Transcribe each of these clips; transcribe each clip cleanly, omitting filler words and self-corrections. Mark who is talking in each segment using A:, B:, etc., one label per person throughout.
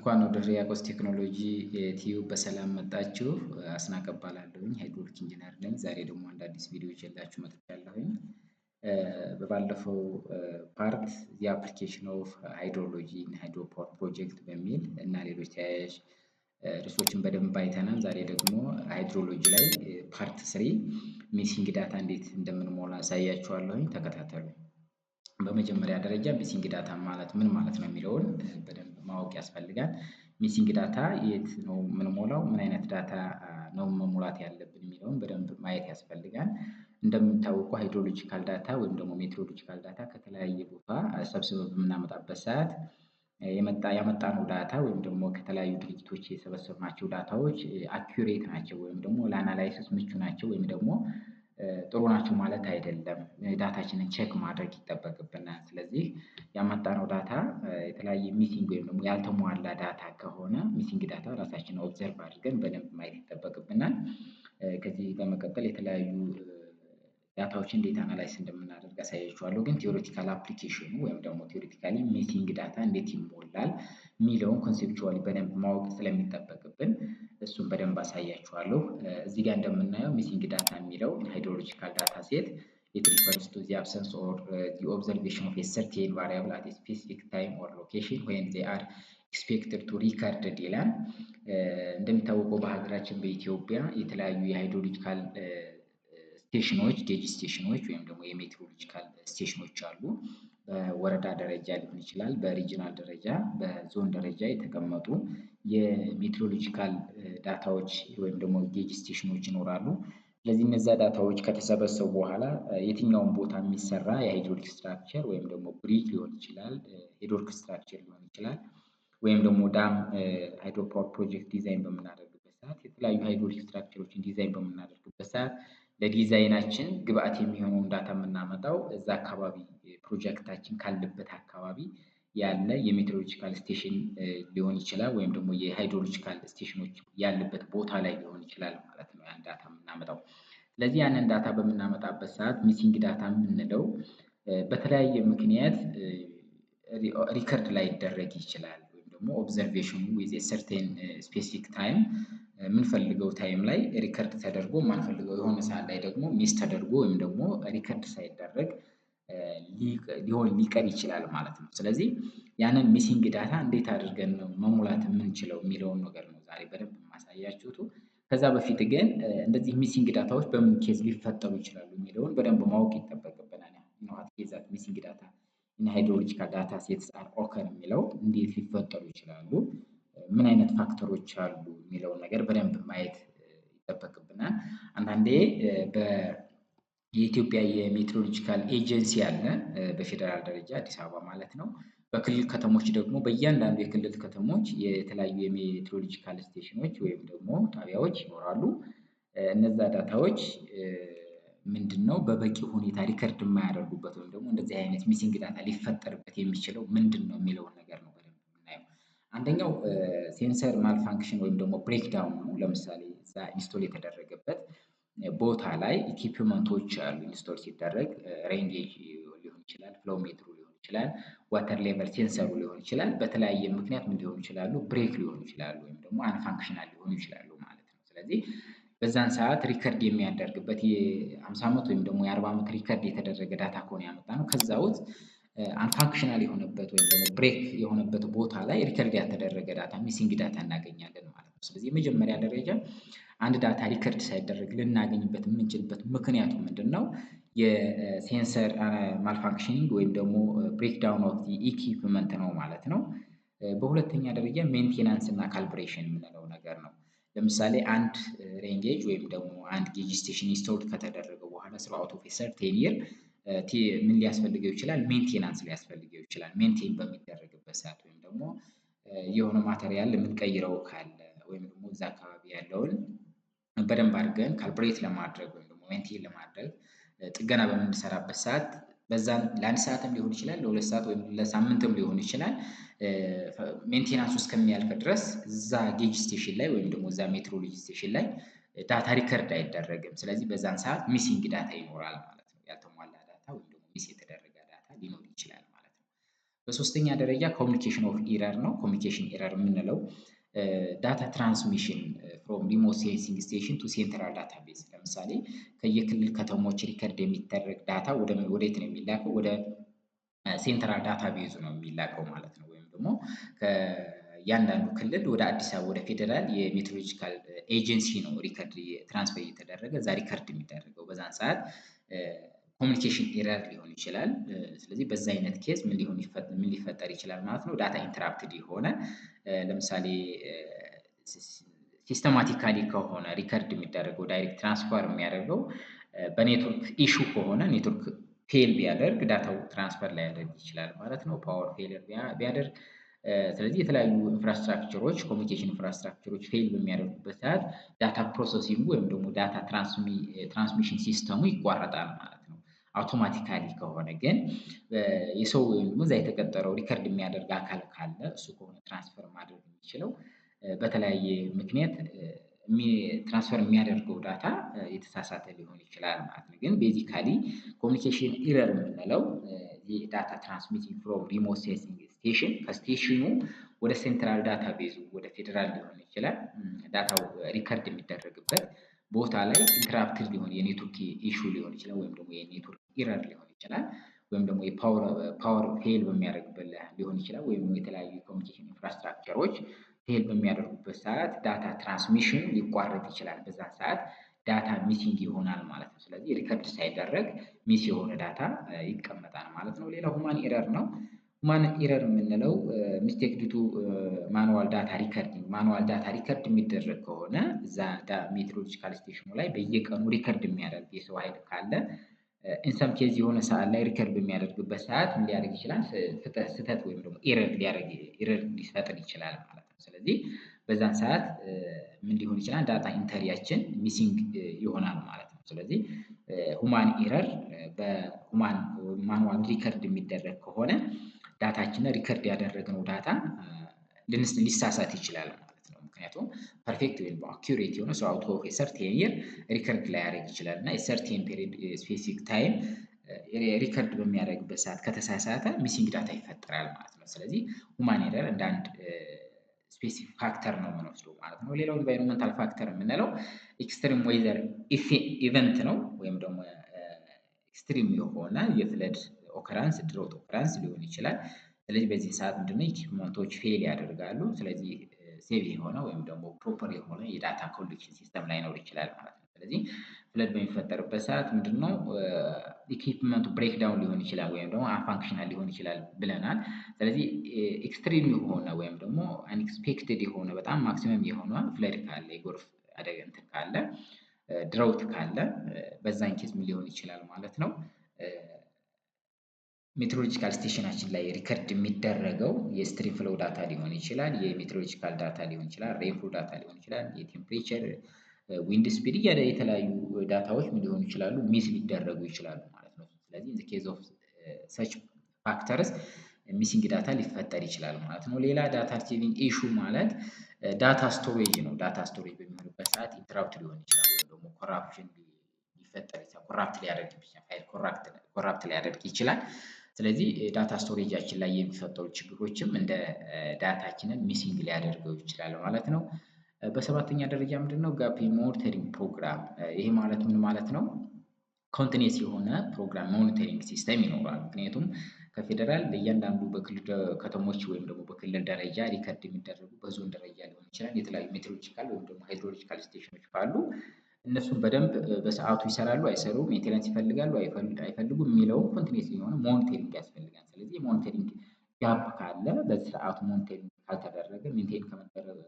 A: እንኳን ወደ ሪያቆስ ቴክኖሎጂ ቲዩብ በሰላም መጣችሁ። አስናቀ እባላለሁኝ ሃይድሮሊክ ኢንጂነር ነኝ። ዛሬ ደግሞ አንድ አዲስ ቪዲዮ ይዤላችሁ መጥቻለሁኝ። በባለፈው ፓርት ዚ አፕሊኬሽን ኦፍ ሃይድሮሎጂ ኢን ሃይድሮፓወር ፕሮጀክት በሚል እና ሌሎች ተያያዥ ርዕሶችን በደንብ አይተናል። ዛሬ ደግሞ ሃይድሮሎጂ ላይ ፓርት ስሪ ሚሲንግ ዳታ እንዴት እንደምንሞላ አሳያችኋለሁኝ። ተከታተሉ። በመጀመሪያ ደረጃ ሚሲንግ ዳታ ማለት ምን ማለት ነው የሚለውን በደንብ ማወቅ ያስፈልጋል። ሚሲንግ ዳታ የት ነው የምንሞላው? ምን አይነት ዳታ ነው መሙላት ያለብን የሚለውን በደንብ ማየት ያስፈልጋል። እንደሚታወቀው ሃይድሮሎጂካል ዳታ ወይም ደግሞ ሜትሮሎጂካል ዳታ ከተለያየ ቦታ ሰብስበን በምናመጣበት ሰዓት ያመጣነው ዳታ ወይም ደግሞ ከተለያዩ ድርጅቶች የሰበሰብናቸው ዳታዎች አኩሬት ናቸው ወይም ደግሞ ለአናላይሲስ ምቹ ናቸው ወይም ደግሞ ጥሩ ናቸው ማለት አይደለም። ዳታችንን ቼክ ማድረግ ይጠበቅብናል። ስለዚህ ያመጣነው ዳታ የተለያየ ሚሲንግ ወይም ደግሞ ያልተሟላ ዳታ ከሆነ ሚሲንግ ዳታ ራሳችንን ኦብዘርቭ አድርገን በደንብ ማየት ይጠበቅብናል። ከዚህ በመቀጠል የተለያዩ ዳታዎችን እንዴት አናላይዝ እንደምናደርግ አሳያችኋለሁ። ግን ቲዎሬቲካል አፕሊኬሽኑ ወይም ደግሞ ቲዎሬቲካሊ ሚሲንግ ዳታ እንዴት ይሞላል የሚለውን ኮንሴፕቹዋሊ በደንብ ማወቅ ስለሚጠበቅብን እሱን በደንብ አሳያችኋለሁ። እዚህ ጋር እንደምናየው ሚሲንግ ዳታ የሚለው ሃይድሮሎጂካል ዳታ ሴት it refers to the absence or the observation of a certain variable at a specific time or location when they are expected to recorded ይላል። እንደሚታወቀው በሀገራችን በኢትዮጵያ የተለያዩ የሃይድሮሎጂካል ስቴሽኖች ጌጅ ስቴሽኖች ወይም ደግሞ የሜትሮሎጂካል ስቴሽኖች አሉ። በወረዳ ደረጃ ሊሆን ይችላል፣ በሪጅናል ደረጃ፣ በዞን ደረጃ የተቀመጡ የሜትሮሎጂካል ዳታዎች ወይም ደግሞ ጌጅ ስቴሽኖች ይኖራሉ። ስለዚህ እነዛ ዳታዎች ከተሰበሰቡ በኋላ የትኛውን ቦታ የሚሰራ የሃይድሮሊክ ስትራክቸር ወይም ደግሞ ብሪጅ ሊሆን ይችላል፣ ሄድወርክ ስትራክቸር ሊሆን ይችላል፣ ወይም ደግሞ ዳም ሃይድሮፓወር ፕሮጀክት ዲዛይን በምናደርግበት ሰዓት የተለያዩ ሃይድሮሊክ ስትራክቸሮችን ዲዛይን በምናደርግበት ሰዓት ለዲዛይናችን ግብአት የሚሆነውን ዳታ የምናመጣው እዛ አካባቢ ፕሮጀክታችን ካለበት አካባቢ ያለ የሜትሮሎጂካል ስቴሽን ሊሆን ይችላል፣ ወይም ደግሞ የሃይድሮሎጂካል ስቴሽኖች ያለበት ቦታ ላይ ሊሆን ይችላል ማለት ነው ያን ዳታ የምናመጣው። ስለዚህ ያንን ዳታ በምናመጣበት ሰዓት ሚሲንግ ዳታ የምንለው በተለያየ ምክንያት ሪከርድ ላይደረግ ይችላል ወይም ደግሞ ኦብዘርቬሽኑ ዊዝ ኤ ሰርቴን ስፔሲፊክ ታይም የምንፈልገው ታይም ላይ ሪከርድ ተደርጎ የማንፈልገው የሆነ ሰዓት ላይ ደግሞ ሚስ ተደርጎ ወይም ደግሞ ሪከርድ ሳይደረግ ሊቀር ይችላል ማለት ነው። ስለዚህ ያንን ሚሲንግ ዳታ እንዴት አድርገን ነው መሙላት የምንችለው የሚለውን ነገር ነው ዛሬ በደንብ የማሳያችሁት። ከዛ በፊት ግን እንደዚህ ሚሲንግ ዳታዎች በምን ኬዝ ሊፈጠሩ ይችላሉ የሚለውን በደንብ ማወቅ ይጠበቅብናል። ዋት ኢዝ ዛት ሚሲንግ ዳታ ኢን ሃይድሮሎጂካል ዳታ ሴትስ አር ኦከር የሚለው እንዴት ሊፈጠሩ ይችላሉ፣ ምን አይነት ፋክተሮች አሉ የሚለውን ነገር በደንብ ማየት ይጠበቅብናል። አንዳንዴ የኢትዮጵያ የሜትሮሎጂካል ኤጀንሲ አለ በፌደራል ደረጃ አዲስ አበባ ማለት ነው። በክልል ከተሞች ደግሞ በእያንዳንዱ የክልል ከተሞች የተለያዩ የሜትሮሎጂካል ስቴሽኖች ወይም ደግሞ ጣቢያዎች ይኖራሉ። እነዛ ዳታዎች ምንድነው በበቂ ሁኔታ ሪከርድ የማያደርጉበት ወይም ደግሞ እንደዚህ አይነት ሚሲንግ ዳታ ሊፈጠርበት የሚችለው ምንድነው የሚለውን ነገር ነው በደንብ የምናየው። አንደኛው ሴንሰር ማልፋንክሽን ወይም ደግሞ ብሬክዳውን ነው። ለምሳሌ እዛ ኢንስቶል የተደረገበት ቦታ ላይ ኢኩይፕመንቶች አሉ ኢንስቶል ሲደረግ ሬን ጌጅ ሊሆን ይችላል፣ ፍሎ ሜትሩ ሊሆን ይችላል፣ ዋተር ሌቨል ሴንሰሩ ሊሆን ይችላል። በተለያየ ምክንያት ምን ሊሆኑ ይችላሉ? ብሬክ ሊሆኑ ይችላሉ ወይም ደግሞ አንፋንክሽናል ሊሆኑ ይችላሉ ማለት ነው። ስለዚህ በዛን ሰዓት ሪከርድ የሚያደርግበት የ50 ዓመት ወይም ደግሞ የ40 ዓመት ሪከርድ የተደረገ ዳታ ከሆነ ያመጣነው ከዛ ውስጥ አንፋንክሽናል የሆነበት ወይም ደግሞ ብሬክ የሆነበት ቦታ ላይ ሪከርድ ያልተደረገ ዳታ ሚሲንግ ዳታ እናገኛለን ማለት ነው። ስለዚህ የመጀመሪያ ደረጃ አንድ ዳታ ሪከርድ ሳይደረግ ልናገኝበት የምንችልበት ምክንያቱ ምንድነው? የሴንሰር ማልፋንክሽኒንግ ወይም ደግሞ ብሬክዳውን ኦፍ ዚ ኢኩይፕመንት ነው ማለት ነው። በሁለተኛ ደረጃ ሜንቴናንስ እና ካልብሬሽን የምንለው ነገር ነው። ለምሳሌ አንድ ሬን ጌጅ ወይም ደግሞ አንድ ጌጅ ስቴሽን ኢንስቶልድ ከተደረገ በኋላ ስርዓት ኦፍ ኤ ሰርቴን ይር ምን ሊያስፈልገው ይችላል? ሜንቴናንስ ሊያስፈልገው ይችላል። ሜንቴን በሚደረግበት ሰዓት ወይም ደግሞ የሆነ ማቴሪያል የምንቀይረው ካለ ወይም ደግሞ እዛ አካባቢ ያለውን በደንብ አድርገን ካልብሬት ለማድረግ ወይም ደግሞ ሜንቴን ለማድረግ ጥገና በምንሰራበት ሰዓት በዛን ለአንድ ሰዓትም ሊሆን ይችላል፣ ለሁለት ሰዓት ወይም ለሳምንትም ሊሆን ይችላል። ሜንቴናንሱ እስከሚያልቅ ድረስ እዛ ጌጅ ስቴሽን ላይ ወይም ደግሞ እዛ ሜትሮሎጂ ስቴሽን ላይ ዳታ ሪከርድ አይደረግም። ስለዚህ በዛን ሰዓት ሚሲንግ ዳታ ይኖራል ማለት ነው። ያልተሟላ ዳታ ወይም ደግሞ ሚስ የተደረገ ዳታ ሊኖር ይችላል ማለት ነው። በሶስተኛ ደረጃ ኮሚኒኬሽን ኦፍ ኢረር ነው። ኮሚኒኬሽን ኢረር የምንለው ዳታ ትራንስሚሽን ፍሮም ሪሞት ሴንሲንግ ስቴሽን ቱ ሴንትራል ዳታቤዝ። ለምሳሌ ከየክልል ከተሞች ሪከርድ የሚደረግ ዳታ ወዴት ነው የሚላከው? ወደ ሴንትራል ዳታቤዙ ነው የሚላከው ማለት ነው። ወይም ደግሞ ከእያንዳንዱ ክልል ወደ አዲስ አበባ ወደ ፌዴራል የሜትሮሎጂካል ኤጀንሲ ነው ሪከርድ ትራንስፈር እየተደረገ እዛ ሪከርድ የሚደረገው በዛን ሰዓት ኮሚኒኬሽን ኤረር ሊሆን ይችላል። ስለዚህ በዛ አይነት ኬዝ ምን ሊፈጠር ይችላል ማለት ነው? ዳታ ኢንተራፕትድ የሆነ ለምሳሌ ሲስተማቲካሊ ከሆነ ሪከርድ የሚደረገው ዳይሬክት ትራንስፈር የሚያደርገው በኔትወርክ ኢሹ ከሆነ ኔትወርክ ፌል ቢያደርግ ዳታው ትራንስፈር ላያደርግ ይችላል ማለት ነው። ፓወር ፌለር ቢያደርግ ስለዚህ የተለያዩ ኢንፍራስትራክቸሮች ኮሚኒኬሽን ኢንፍራስትራክቸሮች ፌል በሚያደርጉበት ሰዓት ዳታ ፕሮሰሲንግ ወይም ደግሞ ዳታ ትራንስሚሽን ሲስተሙ ይቋረጣል ማለት ነው። አውቶማቲካሊ ከሆነ ግን የሰው ወይም ደግሞ እዛ የተቀጠረው ሪከርድ የሚያደርግ አካል ካለ እሱ ከሆነ ትራንስፈር ማድረግ የሚችለው በተለያየ ምክንያት ትራንስፈር የሚያደርገው ዳታ የተሳሳተ ሊሆን ይችላል ማለት ነው። ግን ቤዚካሊ ኮሚኒኬሽን ኢረር የምንለው ዳታ ትራንስሚቲንግ ፍሮም ሪሞት ሴንሲንግ ስቴሽን ከስቴሽኑ ወደ ሴንትራል ዳታ ቤዙ ወደ ፌዴራል ሊሆን ይችላል ዳታው ሪከርድ የሚደረግበት ቦታ ላይ ኢንተራፕትድ ሊሆን የኔትወርክ ኢሹ ሊሆን ይችላል ወይም ደግሞ የኔትወርክ ኢረር ሊሆን ይችላል ወይም ደግሞ የፓወር ፌል በሚያደርግበት ሊሆን ይችላል ወይም የተለያዩ የኮሚኒኬሽን ኢንፍራስትራክቸሮች ፌል በሚያደርጉበት ሰዓት ዳታ ትራንስሚሽን ሊቋረጥ ይችላል። በዛ ሰዓት ዳታ ሚሲንግ ይሆናል ማለት ነው። ስለዚህ ሪከርድ ሳይደረግ ሚስ የሆነ ዳታ ይቀመጣል ማለት ነው። ሌላው ሁማን ኢረር ነው። ሁማን ኢረር የምንለው ሚስቴክ ዲቱ ማኑዋል ዳታ ሪከርዲንግ ማኑዋል ዳታ ሪከርድ የሚደረግ ከሆነ እዛ ሜትሮሎጂካል ስቴሽኑ ላይ በየቀኑ ሪከርድ የሚያደርግ የሰው ኃይል ካለ ኢንሰም ኬዝ የሆነ ሰዓት ላይ ሪከርድ በሚያደርግበት ሰዓት ምን ሊያደርግ ይችላል? ስህተት ወይም ደግሞ ኢረር ሊፈጥር ይችላል ማለት ነው። ስለዚህ በዛን ሰዓት ምን ሊሆን ይችላል? ዳታ ኢንተሪያችን ሚሲንግ ይሆናል ማለት ነው። ስለዚህ ሁማን ኢረር በሁማን ማኑዋል ሪከርድ የሚደረግ ከሆነ ዳታችን ሪከርድ ያደረግነው ዳታ ሊሳሳት ይችላል ማለት ነው። ምክንያቱም ፐርፌክት ወይም አኪዩሬት የሆነ ሰው አውት ኦፍ ሰርቴን ይር ሪከርድ ላያደርግ ይችላል እና የሰርቴን ፔሪድ ስፔሲፊክ ታይም ሪከርድ በሚያደርግበት ሰዓት ከተሳሳተ ሚሲንግ ዳታ ይፈጠራል ማለት ነው። ስለዚህ ሁማን ኤረር እንደ አንድ ስፔሲፊክ ፋክተር ነው የምንወስደው ማለት ነው። ሌላው ኢንቫይሮንመንታል ፋክተር የምንለው ኤክስትሪም ዌዘር ኢቨንት ነው ወይም ደግሞ ኤክስትሪም የሆነ የፍለድ ኦከራንስ ድሮት ኦከራንስ ሊሆን ይችላል። ስለዚህ በዚህ ሰዓት ምንድነው ኢኩፕመንቶች ፌል ያደርጋሉ። ስለዚህ ሴቭ የሆነ ወይም ደግሞ ፕሮፐር የሆነ የዳታ ኮሌክሽን ሲስተም ላይኖር ይችላል ማለት ነው። ስለዚህ ፍለድ በሚፈጠርበት ሰዓት ምንድነው ኢኩፕመንቱ ብሬክዳውን ሊሆን ይችላል ወይም ደግሞ አንፋንክሽናል ሊሆን ይችላል ብለናል። ስለዚህ ኤክስትሪም የሆነ ወይም ደግሞ አንኤክስፔክትድ የሆነ በጣም ማክሲመም የሆነ ፍለድ ካለ የጎርፍ አደጋ እንትን ካለ ድራውት ካለ በዛን ኬዝ ምን ሊሆን ይችላል ማለት ነው። ሜትሮሎጂካል ስቴሽናችን ላይ ሪከርድ የሚደረገው የስትሪም ፍሎው ዳታ ሊሆን ይችላል፣ የሜትሮሎጂካል ዳታ ሊሆን ይችላል፣ ሬንፎል ዳታ ሊሆን ይችላል፣ የቴምፕሬቸር ዊንድ ስፒድ እያለ የተለያዩ ዳታዎች ምን ሊሆኑ ይችላሉ ሚስ ሊደረጉ ይችላሉ ማለት ነው። ስለዚህ ኢን ኬዝ ኦፍ ሰች ፋክተርስ ሚሲንግ ዳታ ሊፈጠር ይችላል ማለት ነው። ሌላ ዳታ አርቺቪንግ ኢሹ ማለት ዳታ ስቶሬጅ ነው። ዳታ ስቶሬጅ በሚሆንበት ሰዓት ኢንተራፕት ሊሆን ይችላል ወይም ደግሞ ኮራፕሽን ሊፈጠር ይችላል። ኮራፕት ሊያደርግ ይችላል። ስለዚህ ዳታ ስቶሬጃችን ላይ የሚፈጠሩ ችግሮችም እንደ ዳታችንን ሚሲንግ ሊያደርገው ይችላል ማለት ነው። በሰባተኛ ደረጃ ምንድነው ጋፕ ሞኒተሪንግ ፕሮግራም። ይሄ ማለት ምን ማለት ነው? ኮንቲኒየስ የሆነ ፕሮግራም ሞኒተሪንግ ሲስተም ይኖራል። ምክንያቱም ከፌደራል ለእያንዳንዱ በክልል ከተሞች ወይም ደግሞ በክልል ደረጃ ሪከርድ የሚደረጉ በዞን ደረጃ ሊሆን ይችላል የተለያዩ ሜትሮሎጂካል ወይም ደግሞ ሃይድሮሎጂካል ስቴሽኖች ካሉ እነሱን በደንብ በሰዓቱ ይሰራሉ አይሰሩም፣ ሜንቴናንስ ይፈልጋሉ አይፈልጉም የሚለውን ኮንቲኒየስ የሆነ ሞኒተሪንግ ያስፈልጋል። ስለዚህ ሞኒተሪንግ ጋፕ ካለ በስርዓቱ ሞኒተሪንግ ካልተደረገ ሜንቴን ከመደረግ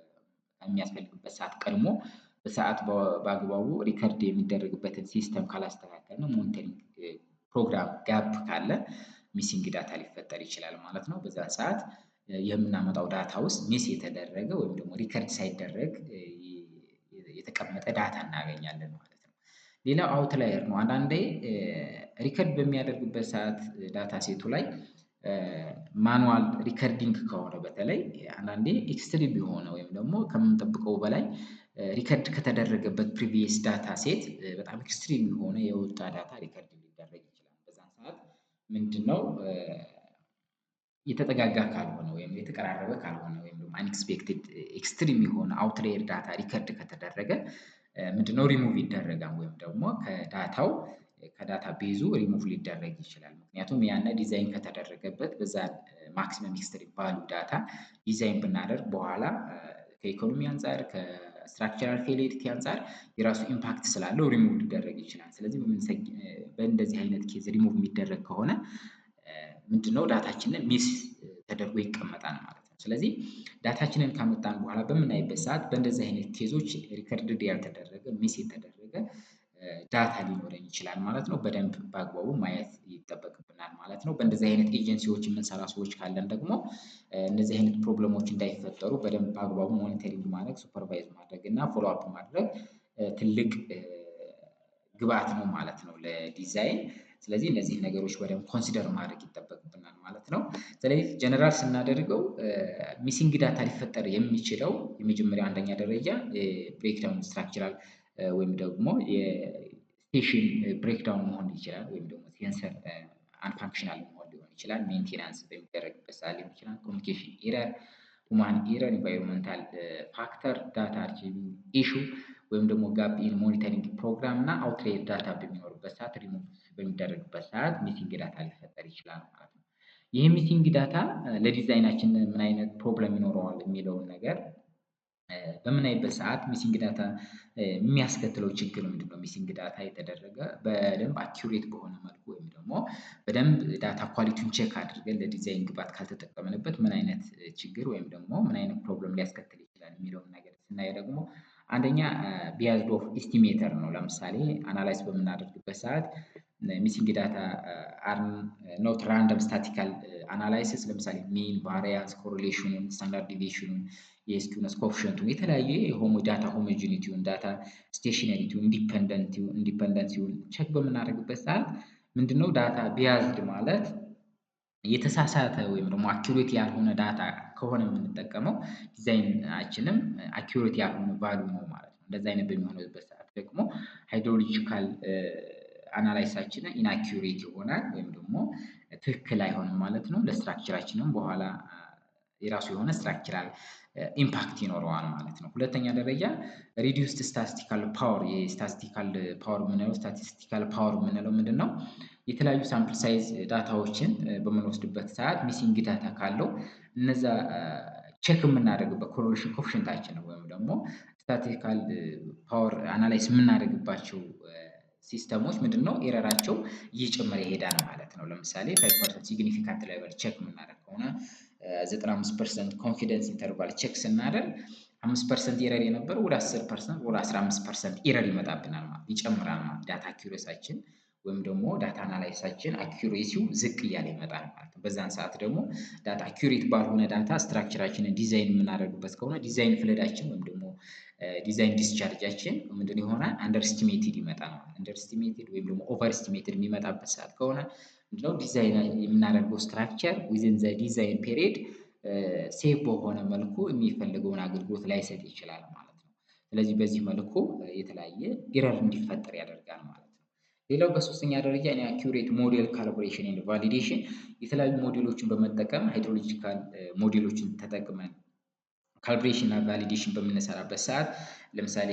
A: የሚያስፈልግበት ሰዓት ቀድሞ በሰዓት በአግባቡ ሪከርድ የሚደረግበትን ሲስተም ካላስተካከልን ሞኒተሪንግ ፕሮግራም ጋፕ ካለ ሚሲንግ ዳታ ሊፈጠር ይችላል ማለት ነው። በዛ ሰዓት የምናመጣው ዳታ ውስጥ ሚስ የተደረገ ወይም ደግሞ ሪከርድ ሳይደረግ የተቀመጠ ዳታ እናገኛለን ማለት ነው። ሌላው አውትላየር ነው። አንዳንዴ ሪከርድ በሚያደርግበት ሰዓት ዳታ ሴቱ ላይ ማኑዋል ሪከርዲንግ ከሆነ በተለይ አንዳንዴ ኤክስትሪም የሆነ ወይም ደግሞ ከምንጠብቀው በላይ ሪከርድ ከተደረገበት ፕሪቪየስ ዳታ ሴት በጣም ኤክስትሪም የሆነ የወጣ ዳታ ሪከርድ ሊደረግ ይችላል። በዛን ሰዓት ምንድነው የተጠጋጋ ካልሆነ ወይም የተቀራረበ ካልሆነ ወይም ደግሞ አንኤክስፔክትድ ኤክስትሪም የሆነ አውትላየር ዳታ ሪከርድ ከተደረገ ምንድነው ሪሙቭ ይደረጋል ወይም ደግሞ ከዳታ ቤዙ ሪሙቭ ሊደረግ ይችላል። ምክንያቱም ያነ ዲዛይን ከተደረገበት በዛ ማክሲመም ኤክስትሪም ቫልዩ ዳታ ዲዛይን ብናደርግ በኋላ ከኢኮኖሚ አንፃር ከስትራክቸራል ፌሊቲ አንፃር የራሱ ኢምፓክት ስላለው ሪሙቭ ሊደረግ ይችላል። ስለዚህ በእንደዚህ አይነት ኬዝ ሪሙቭ የሚደረግ ከሆነ ምንድነው ዳታችንን ሚስ ተደርጎ ይቀመጣል ማለት ነው። ስለዚህ ዳታችንን ካመጣን በኋላ በምናይበት ሰዓት በእንደዚህ አይነት ኬዞች ሪከርድድ ያልተደረገ ሚስ የተደረገ ዳታ ሊኖረን ይችላል ማለት ነው። በደንብ በአግባቡ ማየት ይጠበቅብናል ማለት ነው። በእንደዚህ አይነት ኤጀንሲዎች የምንሰራ ሰዎች ካለን ደግሞ እነዚህ አይነት ፕሮብለሞች እንዳይፈጠሩ በደንብ በአግባቡ ሞኒተሪንግ ማድረግ፣ ሱፐርቫይዝ ማድረግ እና ፎሎ አፕ ማድረግ ትልቅ ግብአት ነው ማለት ነው ለዲዛይን። ስለዚህ እነዚህን ነገሮች በደንብ ኮንሲደር ማድረግ ይጠበቅብናል ማለት ነው። ስለዚህ ጀነራል ስናደርገው ሚሲንግ ዳታ ሊፈጠር የሚችለው የመጀመሪያ አንደኛ ደረጃ ብሬክዳውን ስትራክቸራል ወይም ደግሞ የስቴሽን ብሬክዳውን መሆን ይችላል። ወይም ደግሞ ሴንሰር አንፋንክሽናል መሆን ሊሆን ይችላል። ሜንቴናንስ በሚደረግበት ሰዓት ሊሆን ይችላል። ኮሚኒኬሽን ኤረር፣ ሁማን ኤረር፣ ኢንቫይሮንመንታል ፋክተር፣ ዳታ አርቺቪንግ ኢሹ ወይም ደግሞ ጋፕ ኢን ሞኒተሪንግ ፕሮግራም እና አውትላየር ዳታ በሚኖርበት ሰዓት ሪሙቭ በሚደረግበት ሰዓት ሚሲንግ ዳታ ሊፈጠር ይችላል ማለት ነው። ይህ ሚሲንግ ዳታ ለዲዛይናችን ምን አይነት ፕሮብለም ይኖረዋል የሚለውን ነገር በምናይበት ሰዓት ሚሲንግ ዳታ የሚያስከትለው ችግር ምንድነው? ሚሲንግ ዳታ የተደረገ በደንብ አኪዩሬት በሆነ መልኩ ወይም ደግሞ በደንብ ዳታ ኳሊቲውን ቼክ አድርገን ለዲዛይን ግብዓት ካልተጠቀምንበት ምን አይነት ችግር ወይም ደግሞ ምን አይነት ፕሮብለም ሊያስከትል ይችላል የሚለውን ነገር ስናይ ደግሞ አንደኛ ቢያዝድ ኦፍ ኢስቲሜተር ነው። ለምሳሌ አናላይዝ በምናደርግበት ሰዓት ሚሲንግ ዳታ አር ኖት ራንደም ስታቲካል አናላይሲስ ለምሳሌ ሚን፣ ቫሪያንስ፣ ኮሪሌሽኑን፣ ስታንዳርድ ዲቪዬሽኑን፣ የስኪውነስ ኮኤፊሽንቱን የተለያየ ዳታ ሆሞጂኒቲውን፣ ዳታ ስቴሽነሪቲውን፣ ኢንዲፐንደንሲውን ቼክ በምናደርግበት ሰዓት ምንድነው ዳታ ቢያዝድ ማለት የተሳሳተ ወይም ደግሞ አኪዩሬት ያልሆነ ዳታ ከሆነ የምንጠቀመው ዲዛይናችንም አኪዩሬት ያልሆነ ቫልዩ ነው ማለት ነው። እንደዚህ አይነት በሚሆንበት ሰዓት ደግሞ ሃይድሮሎጂካል አናላይሳችን ኢንአኪዩሬት ይሆናል ወይም ደግሞ ትክክል አይሆንም ማለት ነው። ለስትራክቸራችንም በኋላ የራሱ የሆነ ስትራክቸራል ኢምፓክት ይኖረዋል ማለት ነው። ሁለተኛ ደረጃ ሪዲዩስድ ስታቲስቲካል ፓወር የስታቲስቲካል ፓወር የምንለው ምንድን ነው? የተለያዩ ሳምፕል ሳይዝ ዳታዎችን በምንወስድበት ሰዓት ሚሲንግ ዳታ ካለው እነዛ ቼክ የምናደርግበት ኮሬሌሽን ኮኤፊሽንታችን ነው ወይም ደግሞ ስታቲስቲካል ፓወር አናላይስ የምናደርግባቸው ሲስተሞች ምንድነው ኤረራቸው እየጨመረ ይሄዳል ማለት ነው። ለምሳሌ 5% ሲግኒፊካንት ሌቨል ቼክ የምናደርግ ከሆነ 95% ኮንፊደንስ ኢንተርቫል ቼክ ስናደርግ 5% ኤረር የነበረው ወደ 10% ወደ 15% ኤረር ይመጣብናል ማለት ይጨምራል ማለት ዳታ አኪዩሬሳችን ወይም ደግሞ ዳታ አናላይሳችን አኪዩሬሲው ዝቅ እያለ ይመጣል ማለት ነው። በዛን ሰዓት ደግሞ ዳታ አኪዩሬት ባልሆነ ዳታ ስትራክቸራችንን ዲዛይን የምናደርግበት ከሆነ ዲዛይን ፍለዳችን ወይም ደግሞ ዲዛይን ዲስቻርጃችን ምንድን ይሆናል? አንደርስቲሜትድ ይመጣል ማለት አንደርስቲሜትድ ወይም ደግሞ ኦቨርስቲሜትድ የሚመጣበት ሰዓት ከሆነ ምንድነው ዲዛይን የምናደርገው ስትራክቸር ዊዝን ዘ ዲዛይን ፔሪድ ሴፍ በሆነ መልኩ የሚፈልገውን አገልግሎት ላይሰጥ ይችላል ማለት ነው። ስለዚህ በዚህ መልኩ የተለያየ ኢረር እንዲፈጠር ያደርጋል ማለት ነው። ሌላው በሶስተኛ ደረጃ ኢንአኪዩሬት ሞዴል ካልብሬሽን ኤንድ ቫሊዴሽን የተለያዩ ሞዴሎችን በመጠቀም ሃይድሮሎጂካል ሞዴሎችን ተጠቅመን ካልብሬሽን እና ቫሊዴሽን በምንሰራበት ሰዓት ለምሳሌ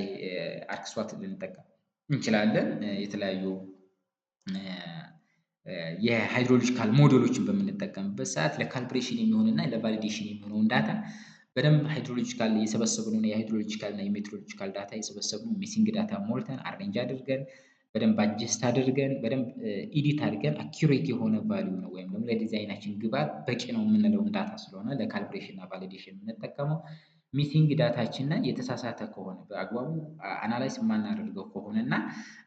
A: አርክስዋት ልንጠቀም እንችላለን። የተለያዩ የሃይድሮሎጂካል ሞዴሎችን በምንጠቀምበት ሰዓት ለካልብሬሽን የሚሆንና ለቫሊዴሽን የሚሆነውን ዳታ በደንብ ሃይድሮሎጂካል የሰበሰብነውን የሃይድሮሎጂካል እና የሜትሮሎጂካል ዳታ የሰበሰብነው ሚሲንግ ዳታ ሞልተን አሬንጅ አድርገን በደንብ አጀስት አድርገን በደንብ ኢዲት አድርገን አኪዩሬት የሆነ ቫልዩ ነው ወይም ደግሞ ለዲዛይናችን ግብዓት በቂ ነው የምንለውን ዳታ ስለሆነ ለካልብሬሽን እና ቫሊዴሽን የምንጠቀመው ሚሲንግ ዳታችንን የተሳሳተ ከሆነ በአግባቡ አናላይዝ የማናደርገው ከሆነ እና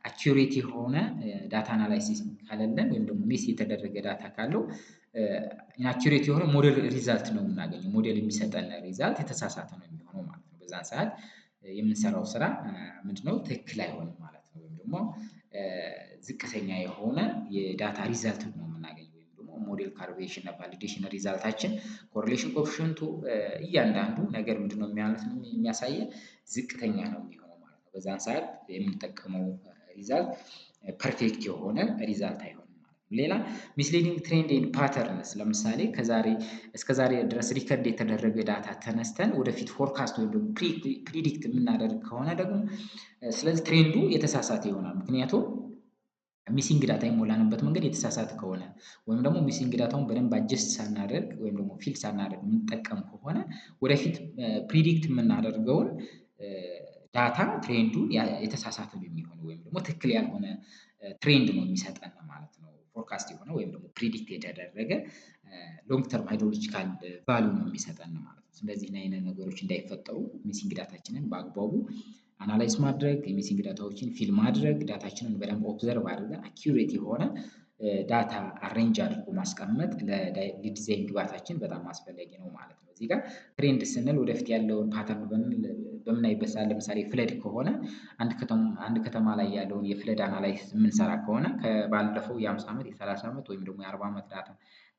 A: አኪዩሬት የሆነ ዳታ አናላይሲስ ካሌለን ወይም ደግሞ ሚስ የተደረገ ዳታ ካለው ኢንአኪዩሬት የሆነ ሞዴል ሪዛልት ነው የምናገኘው። ሞዴል የሚሰጠን ሪዛልት የተሳሳተ ነው የሚሆነው ማለት ነው። በዛን ሰዓት የምንሰራው ስራ ምንድነው ትክክል አይሆንም ማለት ነው። ወይም ደግሞ ዝቅተኛ የሆነ የዳታ ሪዛልት ነው የምናገኘው ወይም ደግሞ ሞዴል ካልብሬሽን እና ቫሊዴሽን ሪዛልታችን ኮሪሌሽን ኮኤፊሽንቱ እያንዳንዱ ነገር ምንድነው የሚያሳየን ዝቅተኛ ነው የሚሆነው ማለት ነው። በዛን ሰዓት የምንጠቀመው ሪዛልት ፐርፌክት የሆነ ሪዛልት አይሆንም ማለት ነው። ሌላ ሚስሊዲንግ ትሬንድ ኤንድ ፓተርንስ ለምሳሌ እስከ ዛሬ ድረስ ሪከርድ የተደረገ ዳታ ተነስተን ወደፊት ፎርካስት ወይም ደግሞ ፕሪዲክት የምናደርግ ከሆነ ደግሞ ስለዚህ ትሬንዱ የተሳሳተ ይሆናል። ምክንያቱም ሚሲንግ ዳታ የሞላንበት መንገድ የተሳሳተ ከሆነ ወይም ደግሞ ሚሲንግ ዳታውን በደንብ አጀስት ሳናደርግ ወይም ደግሞ ፊል ሳናደርግ የምንጠቀም ከሆነ ወደፊት ፕሪዲክት የምናደርገውን ዳታ ትሬንዱን የተሳሳተ የሚሆን ወይም ደግሞ ትክክል ያልሆነ ትሬንድ ነው የሚሰጠን ማለት ነው። ፎርካስት የሆነ ወይም ደግሞ ፕሪዲክት የተደረገ ሎንግ ተርም ሃይድሮሎጂካል ቫሉ ነው የሚሰጠን ማለት ነው። ስለዚህ አይነት ነገሮች እንዳይፈጠሩ ሚሲንግ ዳታችንን በአግባቡ አናላይዝ ማድረግ፣ የሚሲንግ ዳታዎችን ፊል ማድረግ፣ ዳታችንን በደንብ ኦብዘርቭ አድርገን አኪዩሬት የሆነ ዳታ አሬንጅ አድርጎ ማስቀመጥ ለዲዛይን ግባታችን በጣም አስፈላጊ ነው ማለት ነው። እዚህ ጋር ትሬንድ ስንል ወደፊት ያለውን ፓተርን በምናይበት ሰዓት ለምሳሌ ፍለድ ከሆነ አንድ ከተማ ላይ ያለውን የፍለድ አናላይሲስ የምንሰራ ከሆነ ከባለፈው የ50 ዓመት የ30 ዓመት ወይም ደግሞ የ40 ዓመት ዳታ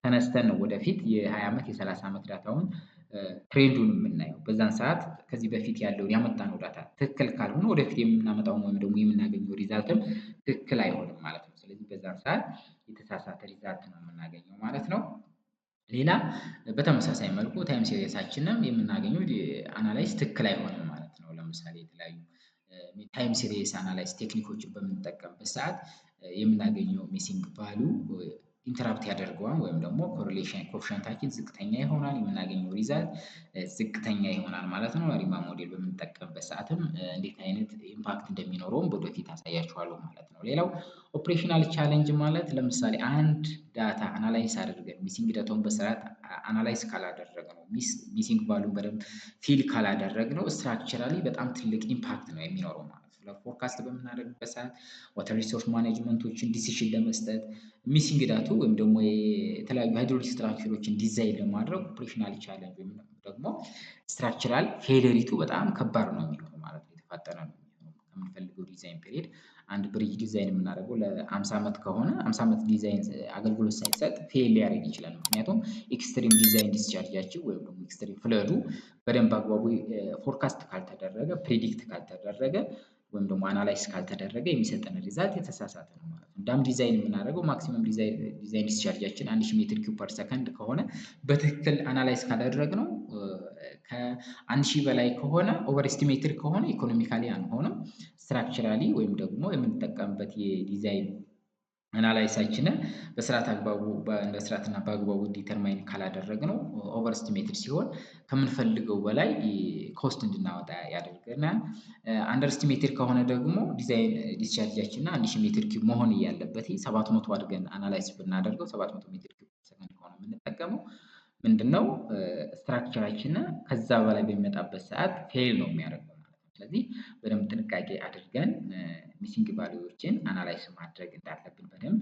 A: ተነስተን ነው ወደፊት የ20 ዓመት የ30 ዓመት ዳታውን ትሬንዱን የምናየው። በዛን ሰዓት ከዚህ በፊት ያለውን ያመጣነው ዳታ ትክክል ካልሆነ ወደፊት የምናመጣውን ወይም ደግሞ የምናገኘው ሪዛልትም ትክክል አይሆንም ማለት ነው። ስለዚህ በዛን ሰዓት የተሳሳተ ሪዛልት ነው የምናገኘው ማለት ነው። ሌላ በተመሳሳይ መልኩ ታይም ሲሪየሳችንም የምናገኘው አናላይዝ ትክክል አይሆንም ማለት ነው። ለምሳሌ የተለያዩ ታይም ሲሪየስ አናላይዝ ቴክኒኮችን በምንጠቀምበት ሰዓት የምናገኘው ሚሲንግ ቫሉ ኢንተራፕት ያደርገዋል ወይም ደግሞ ኮሪሌሽን ኮኤፊሽንታችን ዝቅተኛ ይሆናል፣ የምናገኘው ሪዛልት ዝቅተኛ ይሆናል ማለት ነው። ሪማን ሞዴል በምንጠቀምበት ሰዓትም እንዴት አይነት ኢምፓክት እንደሚኖረውም ወደፊት አሳያችኋለሁ ማለት ነው። ሌላው ኦፕሬሽናል ቻሌንጅ ማለት ለምሳሌ አንድ ዳታ አናላይዝ አድርገን ሚሲንግ ዳታውን በስርዓት አናላይዝ ካላደረግነው ሚሲንግ ቫሉን በደንብ ፊል ካላደረግነው ስትራክቸራሊ በጣም ትልቅ ኢምፓክት ነው የሚኖረው ማለት ነው። ፎርካስት በምናደርግበት ሰዓት ዋተር ሪሶርስ ማኔጅመንቶችን ዲሲሽን ለመስጠት ሚሲንግ ዳቱ ወይም ደግሞ የተለያዩ ሃይድሮሊክ ስትራክቸሮችን ዲዛይን ለማድረግ ኦፕሬሽናል ቻሌንጅ ወይም ደግሞ ስትራክቸራል ፌለሪቱ በጣም ከባድ ነው የሚሆነው ማለት ነው። የተፋጠነ ነው የሚሆነው ከምንፈልገው ዲዛይን ፔሪድ አንድ ብሪጅ ዲዛይን የምናደርገው ለ50 ዓመት ከሆነ 50 ዓመት ዲዛይን አገልግሎት ሳይሰጥ ፌል ሊያደርግ ይችላል። ምክንያቱም ኤክስትሪም ዲዛይን ዲስቻርጃችን ወይም ደግሞ ኤክስትሪም ፍለዱ በደንብ አግባቡ ፎርካስት ካልተደረገ ፕሬዲክት ካልተደረገ ወይም ደግሞ አናላይዝ ካልተደረገ የሚሰጠን ሪዛልት የተሳሳተ ነው ማለት ነው። ዳም ዲዛይን የምናደርገው ማክሲመም ዲዛይን ዲስቻርጃችን 1000 ሜትር ኪዩብ ፐር ሰከንድ ከሆነ በትክክል አናላይዝ ካላደረግነው ከ1000 በላይ ከሆነ ኦቨር ኤስቲሜትድ ከሆነ ኢኮኖሚካሊ አንሆንም። ስትራክቸራሊ ወይም ደግሞ የምንጠቀምበት የዲዛይን አናላይሳችንን በስርዓትና በአግባቡ ዲተርማይን ካላደረግነው ኦቨር ኤስቲሜትድ ሲሆን ከምንፈልገው በላይ ኮስት እንድናወጣ ያደርገናል። አንደር ኤስቲሜትድ ከሆነ ደግሞ ዲዛይን ዲስቻርጃችን 1000 ሜትር ኪዩብ መሆን እያለበት 700 አድርገን አናላይዝ ብናደርገው 700 ሜትር ኪዩብ ሰከንድ ከሆነ የምንጠቀመው ምንድነው ስትራክቸራችን ከዛ በላይ በሚመጣበት ሰዓት ፌል ነው የሚያደርገው ማለት ነው። ስለዚህ በደንብ ጥንቃቄ አድርገን ሚሲንግ ቫልዩዎችን አናላይዝ ማድረግ እንዳለብን በደንብ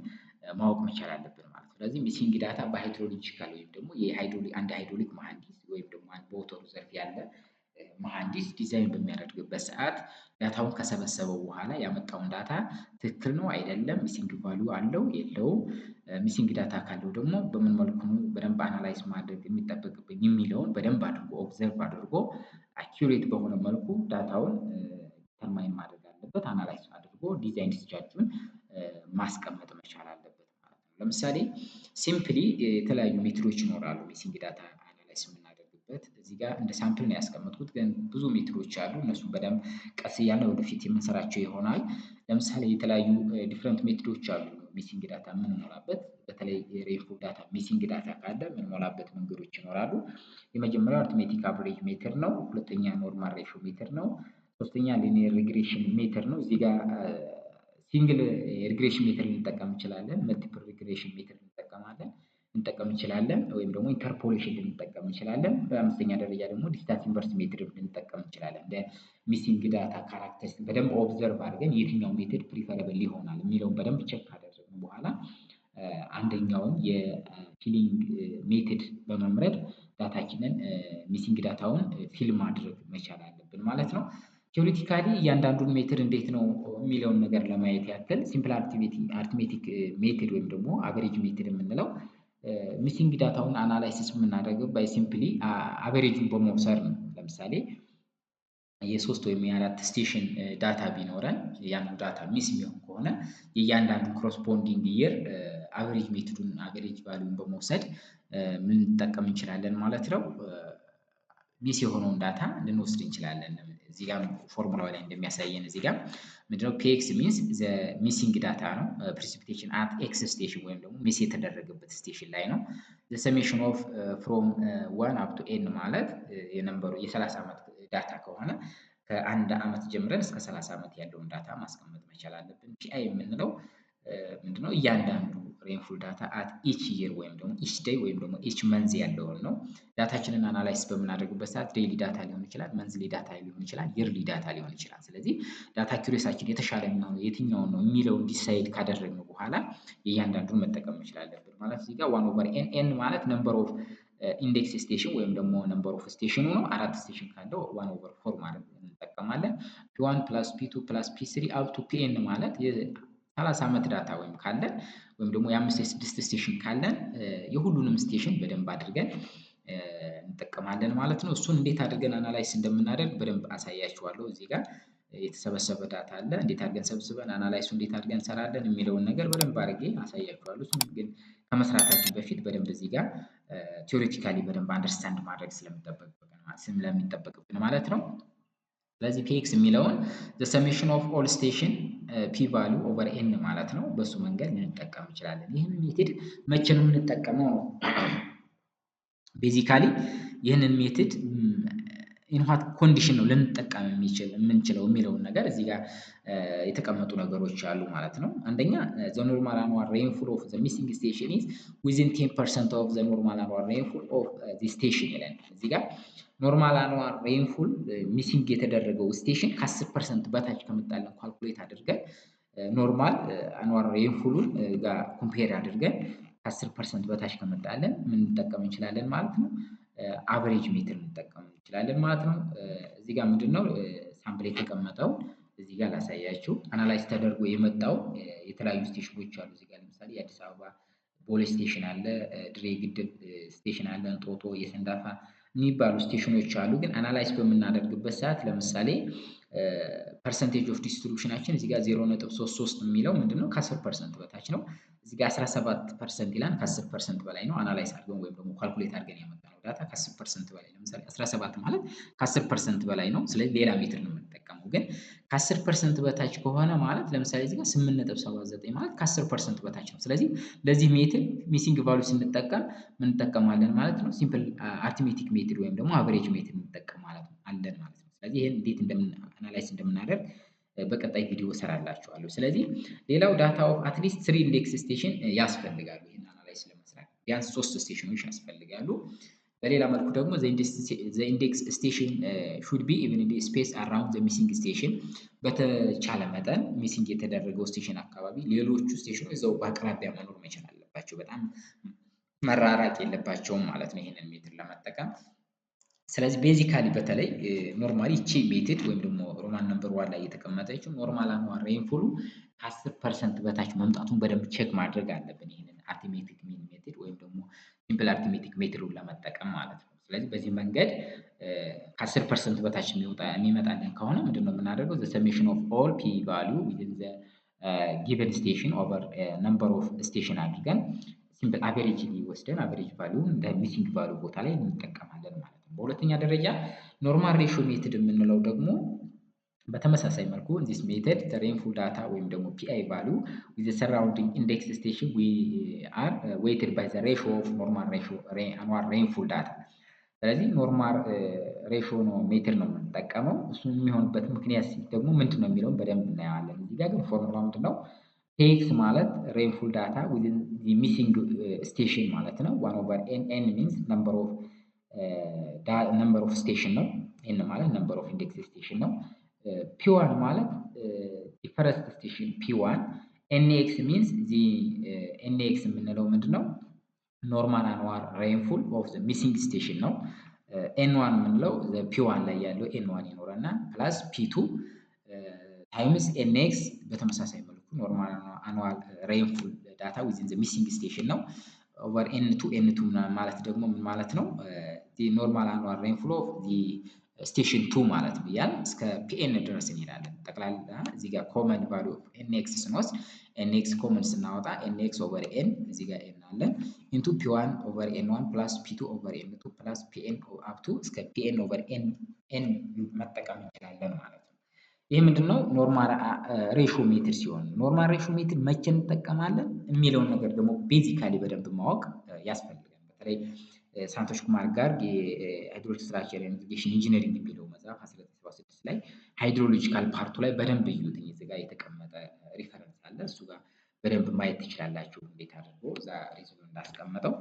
A: ማወቅ መቻል አለብን ማለት ነው። ስለዚህ ሚሲንግ ዳታ በሃይድሮሎጂካል ወይም ደግሞ አንድ ሃይድሮሊክ መሐንዲስ ወይም ደግሞ አንድ በወተሩ ዘርፍ ያለ መሐንዲስ ዲዛይን በሚያደርግበት ሰዓት ዳታውን ከሰበሰበው በኋላ ያመጣውን ዳታ ትክክል ነው አይደለም፣ ሚሲንግ ቫልዩ አለው የለውም፣ ሚሲንግ ዳታ ካለው ደግሞ በምን መልኩ ነው በደንብ አናላይዝ ማድረግ የሚጠበቅብኝ የሚለውን በደንብ አድርጎ ኦብዘርቭ አድርጎ አኪዩሬት በሆነ መልኩ ዳታውን ዲተርማይን ማድረግ አለበት። አናላይዝ አድርጎ ዲዛይን ዲስቻርጁን ማስቀመጥ መቻል አለበት ማለት ነው። ለምሳሌ ሲምፕሊ የተለያዩ ሜትዶች ይኖራሉ ሚሲንግ ዳታ አናላይዝ የምናደርግበት። እዚህ ጋር እንደ ሳምፕል ነው ያስቀመጥኩት፣ ግን ብዙ ሜትዶች አሉ። እነሱን በደንብ ቀስ እያልን ወደፊት የምንሰራቸው ይሆናል። ለምሳሌ የተለያዩ ዲፍረንት ሜትዶች አሉ ሚሲንግ ዳታ የምንሞላበት። በተለይ ሬንፎል ዳታ ሚሲንግ ዳታ ካለ የምንሞላበት መንገዶች ይኖራሉ። የመጀመሪያው አርትሜቲክ አቨሬጅ ሜትር ነው። ሁለተኛ ኖርማል ሬሾ ሜትር ነው። ሶስተኛ ሊኒየር ሪግሬሽን ሜትር ነው። እዚህ ጋር ሲንግል ሪግሬሽን ሜትር ልንጠቀም እንችላለን። መልቲፕል ሪግሬሽን ሜትር ልንጠቀም እንችላለን፣ ወይም ደግሞ ኢንተርፖሌሽን ልንጠቀም እንችላለን። በአምስተኛ ደረጃ ደግሞ ዲስታንስ ኢንቨርስ ሜትድ ልንጠቀም እንችላለን። እንደ ሚሲንግ ዳታ ካራክተሪስቲክ በደንብ ኦብዘርቭ አድርገን የትኛው ሜትድ ፕሪፈረብል ይሆናል የሚለውን በደንብ ቼክ ካደረግን በኋላ አንደኛውን የፊሊንግ ሜትድ በመምረጥ ዳታችንን ሚሲንግ ዳታውን ፊል ማድረግ መቻል አለብን ማለት ነው። ቴዎሬቲካሊ እያንዳንዱን ሜትድ እንዴት ነው የሚለውን ነገር ለማየት ያክል ሲምፕል አርትሜቲክ ሜትድ ወይም ደግሞ አቨሬጅ ሜትድ የምንለው ሚሲንግ ዳታውን አናላይሲስ የምናደርገው ባይ ሲምፕሊ አቨሬጁን በመውሰድ ነው። ለምሳሌ የ3 ወይም የ4 ስቴሽን ዳታ ቢኖረን ያን ዳታ ሚስ የሚሆን ከሆነ የእያንዳንዱ ኮረስፖንዲንግ ይር አቨሬጅ ሜትዱን አቨሬጅ ቫልዩን በመውሰድ ምን ልንጠቀም እንችላለን ማለት ነው። ሚስ የሆነውን ዳታ ልንወስድ እንችላለን። እዚህ ጋር ፎርሙላው ላይ እንደሚያሳየን እዚህ ጋር ምንድነው ፒኤክስ ሚንስ ዘ ሚሲንግ ዳታ ነው። ፕሪሲፒቴሽን አት ኤክስ ስቴሽን ወይም ደግሞ ሚስ የተደረገበት ስቴሽን ላይ ነው። ዘ ሰሜሽን ኦፍ ፍሮም 1 አፕ ቱ ኤን ማለት የነምበሩ የ30 ዓመት ዳታ ከሆነ ከአንድ ዓመት ጀምረን እስከ 30 ዓመት ያለውን ዳታ ማስቀመጥ መቻል አለብን። ፒአይ የምንለው ምንድነው እያንዳንዱ ሬንፉል ዳታ አት ኢች ይር ወይም ደግሞ ኢች ዴይ ወይም ደግሞ ኢች መንዝ ያለውን ነው። ዳታችንን አናላይስ በምናደርግበት ሰዓት ዴይሊ ዳታ ሊሆን ይችላል፣ መንዝሊ ዳታ ሊሆን ይችላል፣ ይርሊ ዳታ ሊሆን ይችላል። ስለዚህ ዳታ አኪሬሲያችን የተሻለ የሚሆነው የትኛውን ነው የሚለውን ዲሳይድ ካደረግን በኋላ የእያንዳንዱን መጠቀም እንችላለን ማለት እዚህ ጋር 1/n ኤን ማለት ነምበር ኦፍ ኢንዴክስ ስቴሽን ወይም ደግሞ ነምበር ኦፍ ስቴሽኑ ነው። 4 ስቴሽን ካለው 1/4 ማለት እንጠቀማለን። ፒ1 ፕላስ ፒ2 ፕላስ ፒ3 አፕ ቱ ፒኤን ማለት 30 ዓመት ዳታ ወይም ካለን ወይም ደግሞ የ5 የ6 ስቴሽን ካለን የሁሉንም ስቴሽን በደንብ አድርገን እንጠቀማለን ማለት ነው። እሱን እንዴት አድርገን አናላይስ እንደምናደርግ በደንብ አሳያችኋለሁ። እዚህ ጋር የተሰበሰበ ዳታ አለ። እንዴት አድርገን ሰብስበን አናላይሱ እንዴት አድርገን እንሰራለን የሚለውን ነገር በደንብ አድርጌ አሳያችኋለሁ። እሱን ግን ከመስራታችን በፊት በደንብ እዚህ ጋር ቲዮሬቲካሊ በደንብ አንደርስታንድ ማድረግ ስለሚጠበቅብን ማለት ነው። ስለዚህ ፒኤክስ የሚለውን ዘ ሰሜሽን ኦፍ ኦል ስቴሽን ፒ ቫልዩ ኦቨር ኤን ማለት ነው። በሱ መንገድ ልንጠቀም እንችላለን። ይህን ሜትድ መቼ ነው የምንጠቀመው ነው? ቤዚካሊ ይህንን ሜትድ ኢንዋት ኮንዲሽን ነው ልንጠቀም የምንችለው የሚለውን ነገር እዚህ ጋር የተቀመጡ ነገሮች አሉ ማለት ነው። አንደኛ ዘ ኖርማል አኑዋል ሬንፉል ኦፍ ዘ ሚሲንግ ስቴሽን ኢዝ ዊዝን 10% ኦፍ ዘ ኖርማል አኑዋል ሬንፉል ኦፍ ዚ ስቴሽን ይላል። እዚህ ጋር ኖርማል አኑዋል ሬንፉል ሚሲንግ የተደረገው ስቴሽን ከ10% በታች ከመጣለን ካልኩሌት አድርገን ኖርማል አኑዋል ሬንፉሉን ጋር ኮምፔር አድርገን ከ10% በታች ከመጣለን ምን እንጠቀም እንችላለን ማለት ነው? አቨሬጅ ሜትር እንጠቀም እንችላለን ማለት ነው። እዚህ ጋር ምንድነው ሳምፕል የተቀመጠው እዚህ ጋር ላሳያችሁ። አናላይዝ ተደርጎ የመጣው የተለያዩ ስቴሽኖች አሉ። እዚህ ጋር ለምሳሌ የአዲስ አበባ ቦሌ ስቴሽን አለ፣ ድሬ ግድብ ስቴሽን አለ፣ እንጦጦ፣ የሰንዳፋ የሚባሉ ስቴሽኖች አሉ። ግን አናላይዝ በምናደርግበት ሰዓት ለምሳሌ ፐርሰንቴጅ ኦፍ ዲስትሪቢዩሽናችን እዚህ ጋር 0.33 የሚለው ምንድነው ከ10% በታች ነው። እዚህ ጋር 17% ይላል። ከ10% በላይ ነው። አናላይዝ አድርገን ወይም ደግሞ ካልኩሌት አድርገን ያመጣነው ዳታ ከ10% በላይ ለምሳሌ 17 ማለት ከ10% በላይ ነው። ስለዚህ ሌላ ሜትር ነው የምንጠቀመው። ግን ከ10% በታች ከሆነ ማለት ለምሳሌ እዚህ ጋር 8.79 ማለት ከ10% በታች ነው። ስለዚህ ለዚህ ሜትር ሚሲንግ ቫልዩ ስንጠቀም ምን እንጠቀማለን ማለት ነው? ሲምፕል አርትሜቲክ ሜትድ ወይም ደግሞ አቨሬጅ ሜትድ እንጠቀም ማለት ነው አለን ማለት ነው። ስለዚህ ይሄን እንዴት አናላይዝ እንደምናደርግ በቀጣይ ቪዲዮ እሰራላችኋለሁ። ስለዚህ ሌላው ዳታ ኦፍ አትሊስት 3 ኢንዴክስ ስቴሽን ያስፈልጋሉ። ይሄን አናላይዝ ለመስራት ቢያንስ 3 ስቴሽኖች ያስፈልጋሉ። በሌላ መልኩ ደግሞ ዘ ኢንዴክስ ስቴሽን ሹድ ቢ ኢቨንሊ ስፔስ አራውንድ ዘ ሚሲንግ ስቴሽን። በተቻለ መጠን ሚሲንግ የተደረገው ስቴሽን አካባቢ ሌሎቹ ስቴሽኖች እዛው በአቅራቢያ መኖር መቻል አለባቸው። በጣም መራራቅ የለባቸውም ማለት ነው ይሄንን ሜትድ ለመጠቀም። ስለዚህ ቤዚካሊ በተለይ ኖርማሊ እቺ ሜትድ ወይም ደግሞ ሮማን ነምበር 1 ላይ የተቀመጠችው ኖርማል አኑዋል ሬንፉሉ ከ10% በታች መምጣቱን በደንብ ቼክ ማድረግ አለብን። ይሄንን አርትሜቲክ ሚን ሜትድ ወይም ደግሞ ሲምፕል አርትሜቲክ ሜትዱን ለመጠቀም ማለት ነው። ስለዚህ በዚህ መንገድ ከ10% በታች የሚመጣልን ከሆነ ምንድነው የምናደርገው? ዘ ሰሜሽን ኦፍ ኦል ፒ ቫልዩ ዊዝን ዘ ጊቨን ስቴሽን ኦቨር ነምበር ኦፍ ስቴሽን አድርገን ሲምፕል አቨሬጅ ወስደን አቨሬጅ ቫልዩን እንደ ሚሲንግ ቫልዩ ቦታ ላይ እንጠቀማለን ማለት ነው። በሁለተኛ ደረጃ ኖርማል ሬሾ ሜትድ የምንለው ደግሞ በተመሳሳይ መልኩ ዚስ ሜተድ ዘ ሬንፉል ዳታ ወይም ደግሞ ፒአይ ቫልዩ ዊዝ ሰራውንዲንግ ኢንዴክስ ስቴሽን ዊ አር ዌይትድ ባይ ዘ ሬሾ ኦፍ ኖርማል ሬሾ አኑዋል ሬንፉል ዳታ። ስለዚህ ኖርማል ሬሾ ነው ሜትድ ነው የምንጠቀመው። እሱ የሚሆንበት ምክንያት ደግሞ ምንድን ነው የሚለውን በደንብ እናየዋለን። እዚህ ጋር ግን ፎርሙላ ምንድን ነው? ፒኤክስ ማለት ሬንፉል ዳታ ዊዝን ዚ ሚሲንግ ስቴሽን ማለት ነው። 1/n ኤን ሚንስ ነምበር ኦፍ ስቴሽን ነው። ኤን ማለት ነምበር ኦፍ ኢንዴክስ ስቴሽን ነው። ፒ1 ማለት ፈረስት ስቴሽን ፒ1። ኤንኤክስ ሚንስ ዚ ኤንኤክስ የምንለው ምንድን ነው? ኖርማል አኑዋል ሬንፉል ኦፍ ዘ ሚሲንግ ስቴሽን ነው። ኤን1 የምንለው ፒ1 ላይ ያለው ኤን1 ይኖረናል ፕላስ ፒ2 ታይምስ ኤንኤክስ በተመሳሳይ መልኩ ኖርማል አኑዋል ሬንፉል ዳታ ዊዝን ዘ ሚሲንግ ስቴሽን ነው። ኦቨር ኤን2 ማለት ደግሞ ምን ማለት ነው? ኖርማል አኑዋል ሬንፉል ኦፍ ዚ ስቴሽን 2 ማለት ነው እያልን እስከ ፒኤን ድረስ እንሄዳለን። ጠቅላላ እዚህ ጋር ኮመን ቫሉ ኦፍ ኤንኤክስ ስንወስድ ኤንኤክስ ኮመን ስናወጣ ኤንኤክስ ኦቨር ኤን እዚህ ጋር ኤን አለን ኢንቱ ፒ1 ኦቨር ኤን1 ፕላስ ፒ2 ኦቨር ኤን2 ፕላስ ፒኤን አፕቱ እስከ ፒኤን ኦቨር ኤን መጠቀም እንችላለን ማለት ነው። ይህ ምንድነው ኖርማል ሬሾ ሜትድ ሲሆን ኖርማል ሬሾ ሜትድ መቼ እንጠቀማለን የሚለውን ነገር ደግሞ ቤዚካሊ በደንብ ማወቅ ያስፈልጋል። በተለይ ሳንቶሽ ኩማር ጋርግ የሃይድሮሊክ ስትራክቸር ኤንድ ኢሪጌሽን ኢንጂነሪንግ የሚለው መጽሐፍ 1976 ላይ ሃይድሮሎጂካል ፓርቱ ላይ በደንብ እዩት። እዚህ ጋር የተቀመጠ ሪፈረንስ አለ። እሱ ጋር በደንብ ማየት ትችላላችሁ እንዴት አድርጎ እዛ ሪዝኑ እንዳስቀመጠው።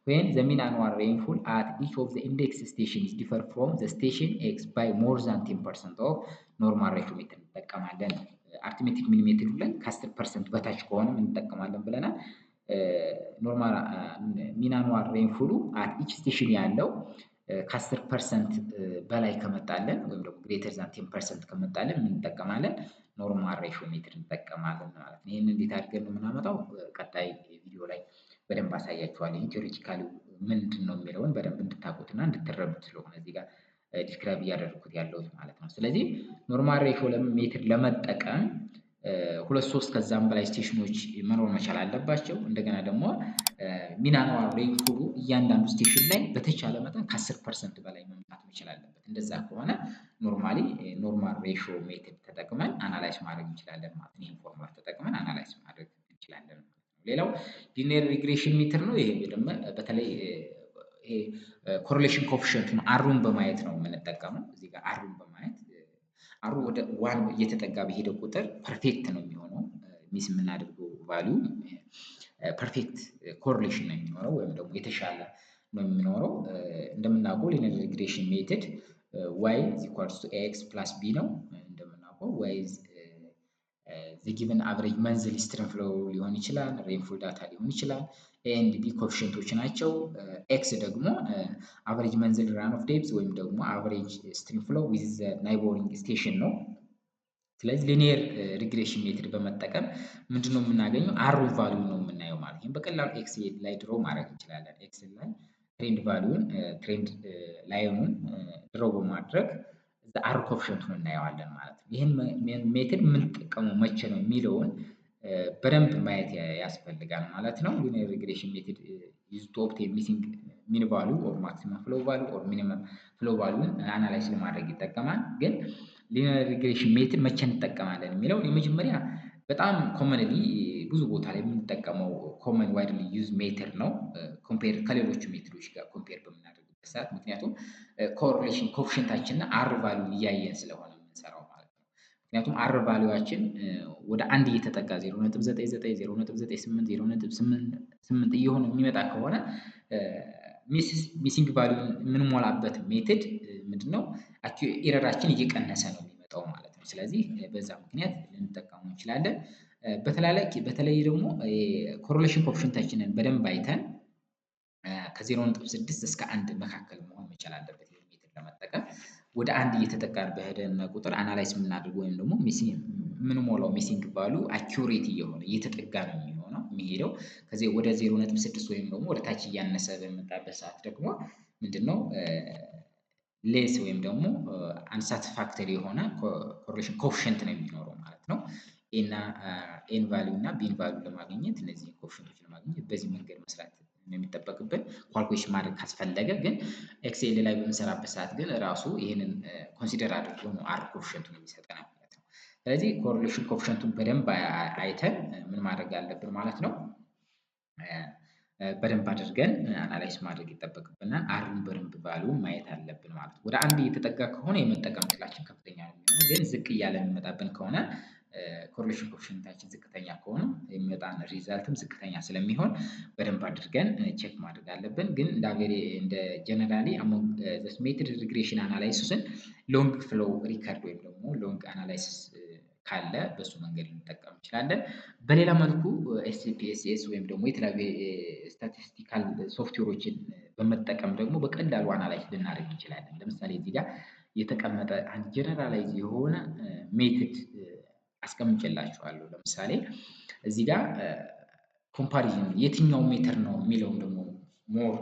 A: when the mean annual rainfall at each of the index stations differ from the station x by more than 10% of normal ratio ሜትር እንጠቀማለን። አርትሜቲክ ሚን ሜትዱ ላይ ከ10% በታች ከሆነ ምን እንጠቀማለን ብለናል? ኖርማል ሚን አኑዋል ሬንፎሉ አት ኢች ስቴሽን ያለው ከ10% በላይ ከመጣለን ወይም ደግሞ ግሬተር ዛን 10% ከመጣለን ምን እንጠቀማለን? ኖርማል ሬሾ ሜትር እንጠቀማለን ማለት ነው። ይህን እንዴት አድርገን ነው የምናመጣው? ቀጣይ ቪዲዮ ላይ በደንብ አሳያችኋለሁ። ቲዎሪቲካሊ ምንድን ነው የሚለውን በደንብ እንድታውቁትና እንድትረዱት ስለሆነ እዚህ ጋር ዲስክራይብ እያደረኩት ያለሁት ማለት ነው። ስለዚህ ኖርማል ሬሾ ሜትር ለመጠቀም ሁለት ሶስት ከዛም በላይ ስቴሽኖች መኖር መቻል አለባቸው። እንደገና ደግሞ ሚን አኑዋል ሬንፎሉ እያንዳንዱ ስቴሽን ላይ በተቻለ መጠን ከ10% በላይ መምጣት መቻል አለበት። እንደዛ ከሆነ ኖርማሊ ኖርማል ሬሾ ሜትድ ተጠቅመን አናላይዝ ማድረግ እንችላለን ማለት ነው። ይህን ፎርማት ተጠቅመን አናላይዝ ማድረግ እንችላለን ማለት ነው። ሌላው ሊኒየር ሪግሬሽን ሜትር ነው። ይሄ ደግሞ በተለይ ይሄ ኮሪሌሽን ኮኤፊሽንቱን አሩን በማየት ነው የምንጠቀመው። እዚህ ጋር አሩን በማየት አሩ ወደ ዋን እየተጠጋ በሄደ ቁጥር ፐርፌክት ነው የሚሆነው። ሚስ የምናደርገው ቫልዩ ፐርፌክት ኮሪሌሽን ነው የሚኖረው ወይም ደግሞ የተሻለ ነው የሚኖረው። እንደምናውቀው ሊኒየር ሪግሬሽን ሜትድ ዋይ ኢኳልስ ቱ ኤክስ ፕላስ ቢ ነው። እንደምናውቀው ዋይ ዘ ጊቨን አቨሬጅ መንዝሊ ስትሪም ፍሎ ሊሆን ይችላል፣ ሬንፎል ዳታ ሊሆን ይችላል። ኤንድ ቢ ኮኤፊሽንቶች ናቸው። ኤክስ ደግሞ አቨሬጅ መንዝሊ ራን ኦፍ ዴፕዝ ወይም ደግሞ አቨሬጅ ስትሪም ፍሎ ዊዝ ዘ ናይቦሪንግ ስቴሽን ነው። ስለዚህ ሊኒየር ሪግሬሽን ሜትድ በመጠቀም ምንድነው የምናገኘው? አሩ ቫልዩ ነው የምናየው ማለት ነው። በቀላሉ ኤክስ ላይ ድሮ ማድረግ እንችላለን። ኤክስ ላይ ትሬንድ ቫልዩን ትሬንድ ላይኑን ድሮ በማድረግ አሩ ኮኤፊሽንቱን እናየዋለን ማለት ነው። ይህን ሜትድ የምንጠቀመው መቼ ነው የሚለውን በደንብ ማየት ያስፈልጋል ማለት ነው። ሊኒየር ሪግሬሽን ሜትድ ዩዝ ቱ ኦብቴን ሚሲንግ ሚን ቫልዩ ኦር ማክሲመም ፍሎ ቫልዩ ኦር ሚኒመም ፍሎ ቫልዩን አናላይዝ ለማድረግ ይጠቀማል። ግን ሊኒየር ሪግሬሽን ሜትድ መቼ እንጠቀማለን የሚለው የመጀመሪያ በጣም ኮመንሊ ብዙ ቦታ ላይ የምንጠቀመው ኮመን ዋይድሊ ዩዝ ሜትድ ነው። ኮምፔር ከሌሎቹ ሜትዶች ጋር ኮምፔር በምናደርግበት ሰዓት ምክንያቱም ኮሪሌሽን ኮኤፊሽንታችን እና አር ቫልዩን እያየን ስለሆነ የምንሰራው ማለት ነው። ምክንያቱም አር ቫልዩዋችን ወደ አንድ እየተጠጋ 0.99 0.98 0.88 እየሆነ የሚመጣ ከሆነ ሚሲንግ ቫልዩን የምንሞላበት ሜትድ ምንድነው? ኤረራችን እየቀነሰ ነው የሚመጣው ማለት ነው። ስለዚህ በዛ ምክንያት ልንጠቀመው እንችላለን። በተለይ ደግሞ ኮሪሌሽን ኮኤፊሽንታችንን በደንብ አይተን ከ0.6 እስከ 1 መካከል መሆን መቻል አለበት። ይሄን ሜትድ ለመጠቀም ወደ አንድ እየተጠጋን በሄደን ቁጥር አናላይዝ የምናደርገው ወይም ደግሞ የምንሞላው ሚሲንግ ቫልዩ አኪዩሬት እየሆነ እየተጠጋ ነው የሚሄደው። ከዚህ ወደ 0.6 ወይም ደግሞ ወደ ታች እያነሰ በመጣበት ሰዓት ደግሞ ምንድነው ሌስ ወይም ደግሞ አንሳቲስፋክተሪ የሆነ ኮሪሌሽን ኮኤፊሽንት ነው የሚኖረው ማለት ነው። ኤን ቫልዩ እና ቢን ቫልዩ ለማግኘት እነዚህ ኮኤፊሽንቶች ለማግኘት በዚህ መንገድ መስራት ነው የሚጠበቅብን። ኳልኩሌሽን ማድረግ ካስፈለገ ግን ኤክሴል ላይ በምንሰራበት ሰዓት ግን ራሱ ይህንን ኮንሲደር አድርጎ ነው አር ኮኤፊሽንቱን የሚሰጠን ማለት ነው። ስለዚህ ኮሪሌሽን ኮኤፊሽንቱን በደንብ አይተን ምን ማድረግ አለብን ማለት ነው። በደንብ አድርገን አናላይዝ ማድረግ ይጠበቅብናል። አርን በደንብ ቫልዩን ማየት አለብን ማለት ነው። ወደ አንድ እየተጠጋ ከሆነ የመጠቀም እድላችን ከፍተኛ ነው የሚሆነው። ግን ዝቅ እያለ የሚመጣብን ከሆነ ኮሪሌሽን ኮኤፊሽንታችን ዝቅተኛ ከሆነ የሚመጣን ሪዛልትም ዝቅተኛ ስለሚሆን በደንብ አድርገን ቼክ ማድረግ አለብን። ግን እንደ ጀነራሊ አሞንግ ዘ ሜትድ ሪግሬሽን አናላይሲስን ሎንግ ፍሎ ሪከርድ ወይም ደግሞ ሎንግ አናላይሲስ ካለ በሱ መንገድ ልንጠቀም እንችላለን። በሌላ መልኩ ኤስፒኤስኤስ ወይም ደግሞ የተለያዩ ስታቲስቲካል ሶፍትዌሮችን በመጠቀም ደግሞ በቀላሉ አናላይዝ ልናደርግ እንችላለን። ለምሳሌ እዚህ ጋር የተቀመጠ አንድ ጀነራላይዝ የሆነ ሜትድ አስቀምጬላችኋለሁ። ለምሳሌ እዚህ ጋር ኮምፓሪዝን የትኛው ሜትር ነው የሚለውን ደግሞ ሞር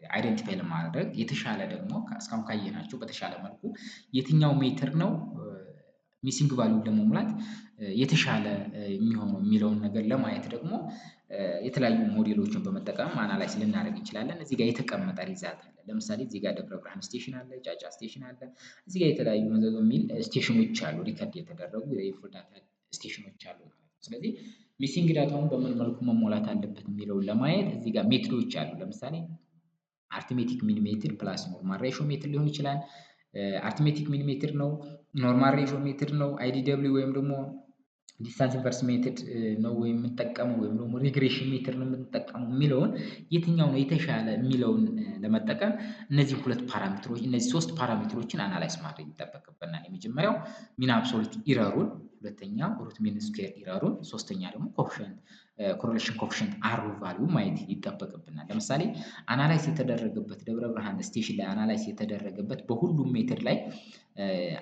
A: አይደንቲፋይ ለማድረግ የተሻለ ደግሞ እስካሁን ካየናቸው በተሻለ መልኩ የትኛው ሜትር ነው ሚሲንግ ቫሉን ለመሙላት የተሻለ የሚሆነው የሚለውን ነገር ለማየት ደግሞ የተለያዩ ሞዴሎችን በመጠቀም አናላይዝ ልናደርግ እንችላለን። እዚህ ጋር የተቀመጠ ሪዛልት አለ። ለምሳሌ እዚህ ጋር ደብረ ብርሃን ስቴሽን አለ፣ ጫጫ ስቴሽን አለ። እዚህ ጋር የተለያዩ መዘዞ የሚል ስቴሽኖች አሉ፣ ሪከርድ የተደረጉ የኢንፎ ዳታ ስቴሽኖች አሉ ማለት ነው። ስለዚህ ሚሲንግ ዳታውን በምን መልኩ መሞላት አለበት የሚለውን ለማየት እዚህ ጋር ሜትዶች አሉ። ለምሳሌ አርትሜቲክ ሚን ሜትድ ፕላስ ኖርማል ሬሾ ሜትድ ሊሆን ይችላል። አርትሜቲክ ሚን ሜትድ ነው፣ ኖርማል ሬሾ ሜትድ ነው፣ አይዲደብሊው ወይም ደግሞ ዲስታንስ ኢንቨርስ ሜትድ ነው ወይም የምንጠቀመው ወይም ደግሞ ሪግሬሽን ሜትድ ነው የምንጠቀመው የሚለውን የትኛው ነው የተሻለ የሚለውን ለመጠቀም እነዚህ ሁለት ፓራሜትሮች እነዚህ ሶስት ፓራሜትሮችን አናላይዝ ማድረግ ይጠበቅብናል። የመጀመሪያው ሚን አብሶሉት ኢረሩን፣ ሁለተኛው ሩት ሚን ስኩዌር ኢረሩን፣ ሶስተኛ ደግሞ ኮሬሌሽን ኮኤፊሽንት አር ቫልዩ ማየት ይጠበቅብናል። ለምሳሌ አናላይዝ የተደረገበት ደብረ ብርሃን ስቴሽን ላይ አናላይዝ የተደረገበት በሁሉም ሜትድ ላይ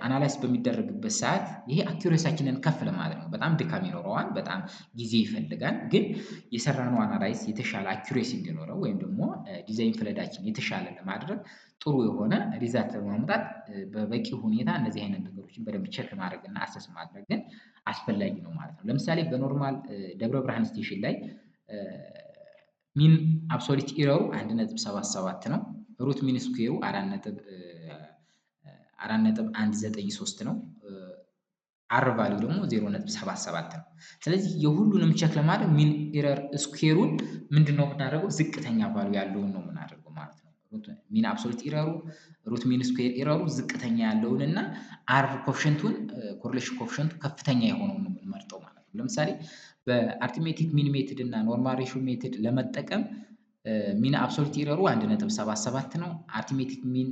A: አናላይዝ በሚደረግበት ሰዓት ይሄ አኪሬሲያችንን ከፍ ለማድረግ ነው። በጣም ድካም ይኖረዋል፣ በጣም ጊዜ ይፈልጋል። ግን የሰራነው አናላይዝ የተሻለ አኪሬሲ እንዲኖረው ወይም ደግሞ ዲዛይን ፍለዳችን የተሻለ ለማድረግ ጥሩ የሆነ ሪዛልት ለማምጣት በበቂ ሁኔታ እነዚህ አይነት ነገሮችን በደንብ ቼክ ማድረግ እና አሰስ ማድረግ ግን አስፈላጊ ነው ማለት ነው። ለምሳሌ በኖርማል ደብረ ብርሃን ስቴሽን ላይ ሚን አብሶሊት ኢረሩ 1.77 ነው። ሩት ሚን ስኩዌሩ 4.193 ነው። አር ቫልዩ ደግሞ 0.77 ነው። ስለዚህ የሁሉንም ቸክ ለማድረግ ሚን ኢረር ስኩዌሩን ምንድነው የምናደርገው? ዝቅተኛ ቫልዩ ያለውን ነው የምናደርገው ማለት ነው። ሚን አብሶሉት ኢረሩ፣ ሩት ሚን ስኩዌር ኢረሩ ዝቅተኛ ያለውን እና አር ኮኤፊሽንቱን ኮሬሌሽን ኮኤፊሽንቱ ከፍተኛ የሆነውን ነው የምንመርጠው ማለት ነው። ለምሳሌ በአርትሜቲክ ሚን ሜትድ እና ኖርማል ሬሾ ሜትድ ለመጠቀም ሚን አብሶሉት ኢረሩ 1.77 ነው። አርትሜቲክ ሚን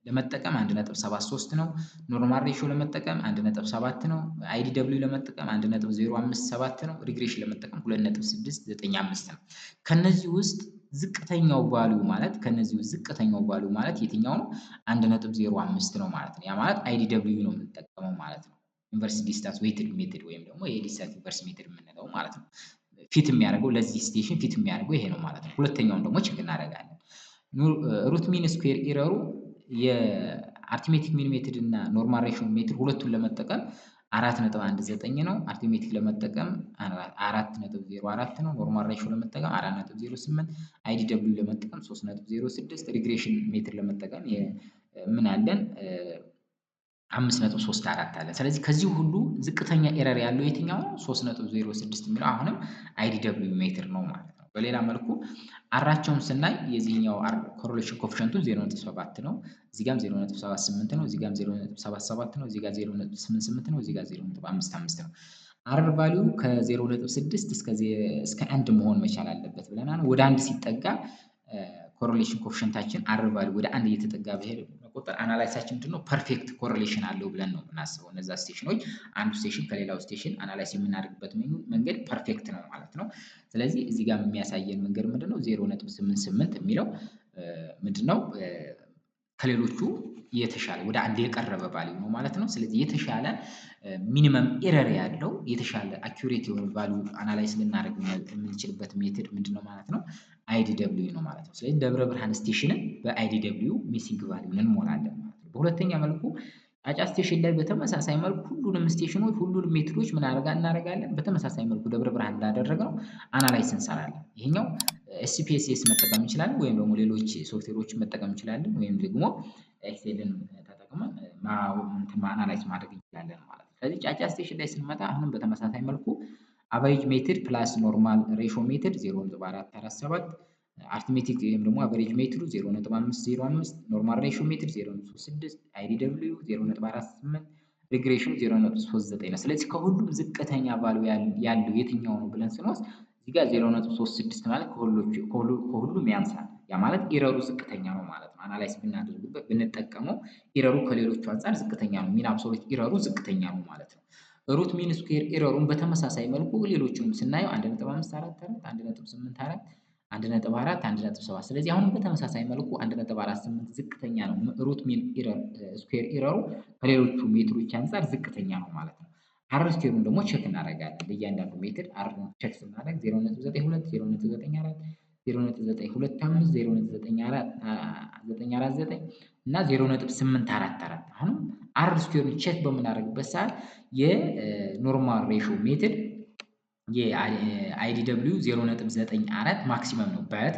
A: ለመጠቀም 1.73 ነው። ኖርማል ሬሾ ለመጠቀም 1.7 ነው። አይዲደብሊው ለመጠቀም 1.057 ነው። ሪግሬሽን ለመጠቀም 2.695 ነው። ከነዚህ ውስጥ ዝቅተኛው ቫልዩ ማለት የትኛው ነው? 1.05 ነው ማለት ነው። ያ ማለት አይዲደብሊው ነው የምንጠቀመው ማለት ነው። ኢንቨርስ ዲስታንስ ዌይትድ ሜትድ ወይም ደግሞ የዲስታንስ ኢንቨርስ ሜትድ የምንለው ማለት ነው። ፊት የሚያደርገው ለዚህ ስቴሽን ፊት የሚያደርገው ይሄ ነው ማለት ነው። ሁለተኛውን ደግሞ ቼክ እናደርጋለን። ሩት ሚን ስኩዌር ኢረሩ የአርትሜቲክ ሚን ሜትድ እና ኖርማል ሬሾ ሜትድ ሁለቱን ለመጠቀም 4.19 ነው። አርትሜቲክ ለመጠቀም 4.04 ነው። ኖርማል ሬሾ ለመጠቀም 4.08፣ አይዲደብሊው ለመጠቀም 3.06፣ ሪግሬሽን ሜትድ ለመጠቀም ምን አለን 5.34 አለ። ስለዚህ ከዚህ ሁሉ ዝቅተኛ ኤረር ያለው የትኛው ነው? 3.06 የሚለው አሁንም አይዲደብሊው ሜትድ ነው ማለት ነው። በሌላ መልኩ አራቸውን ስናይ የዚህኛው ኮሬሌሽን ኮኤፊሽንቱ 0.7 ነው። እዚህ ጋም 0.78 ነው። እዚህ ጋም 0.77 ነው። እዚህ ጋር 0.88 ነው። እዚህ ጋር 0.55 ነው። አር ቫልዩ ከ0.6 እስከ 1 መሆን መቻል አለበት ብለናል። ወደ 1 ሲጠጋ ኮሬሌሽን ኮኤፊሽንታችን አር ቫልዩ ወደ 1 እየተጠጋ በሄደ ቁጥር አናላይሳችን ምንድነው ፐርፌክት ኮሬሌሽን አለው ብለን ነው የምናስበው። እነዛ ስቴሽኖች አንዱ ስቴሽን ከሌላው ስቴሽን አናላይዝ የምናደርግበት መንገድ ፐርፌክት ነው ማለት ነው። ስለዚህ እዚህ ጋር የሚያሳየን መንገድ ምንድነው? 0.88 የሚለው ምንድነው ከሌሎቹ የተሻለ ወደ 1 የቀረበ ቫልዩ ነው ማለት ነው። ስለዚህ የተሻለ ሚኒመም ኤረር ያለው የተሻለ አኩሬት የሆነ ቫልዩ አናላይዝ ልናደርግ የምንችልበት ሜትድ ምንድነው ማለት ነው? አይዲደብሊው ነው ማለት ነው። ስለዚህ ደብረ ብርሃን ስቴሽንን በአይዲደብሊው ሚሲንግ ቫልዩን እንሞላለን ማለት ነው። በሁለተኛ መልኩ ጫጫ ስቴሽን ላይ በተመሳሳይ መልኩ ሁሉንም ስቴሽኖች ሁሉንም ሜትዶች ምን እናደርጋለን? በተመሳሳይ መልኩ ደብረ ብርሃን እንዳደረግነው አናላይዝ እንሰራለን። ይሄኛው ኤስፒኤስኤስ መጠቀም እንችላለን ወይም ደግሞ ሌሎች ሶፍትዌሮችን መጠቀም እንችላለን ወይም ደግሞ ኤክሴልን ተጠቅመን አናላይዝ ማድረግ እንችላለን ማለት ነው። ስለዚህ ጫጫ ስቴሽን ላይ ስንመጣ አሁንም በተመሳሳይ መልኩ አቨሬጅ ሜትድ ፕላስ ኖርማል ሬሾ ሜትድ 0.447፣ አርትሜቲክ ወይም ደግሞ አቨሬጅ ሜትዱ 0.505፣ ኖርማል ሬሾ ሜትድ 0.36፣ አይዲደብሊው 0.48፣ ሪግሬሽኑ 0.39 ነው። ስለዚህ ከሁሉም ዝቅተኛ ቫልዩ ያለው የትኛው ነው ብለን ስንወስድ እዚህ ጋር 0.36 ማለት ከሁሉም ያንሳል። ያ ማለት ኢረሩ ዝቅተኛ ነው ማለት ነው። አናላይዝ ብናደርግበት ብንጠቀመው ኢረሩ ከሌሎቹ አንፃር ዝቅተኛ ነው። ሚን አብሶሉት ኢረሩ ዝቅተኛ ነው ማለት ነው። ሩት ሚን ስኩዌር ኢረሩን በተመሳሳይ መልኩ ሌሎቹንም ስናየው 1.544፣ 1.84፣ 1.4፣ 1.7። ስለዚህ አሁንም በተመሳሳይ መልኩ 1.48 ዝቅተኛ ነው። ሩት ሚን ስኩዌር ኢረሩ ከሌሎቹ ሜትዶች አንፃር ዝቅተኛ ነው ማለት ነው። አር ስኩዌሩን ደግሞ ቼክ እናደርጋለን። ለእያንዳንዱ ሜትድ አር ቼክ ስናደርግ 0.92፣ 0.94፣ 0.925 0.949 እና 0.844 አሁንም አር ስኩዌርን ቼክ በምናደርግበት ሰዓት የኖርማል ሬሾ ሜትድ የአይዲደብሊው 0.94 ማክሲመም ነው በት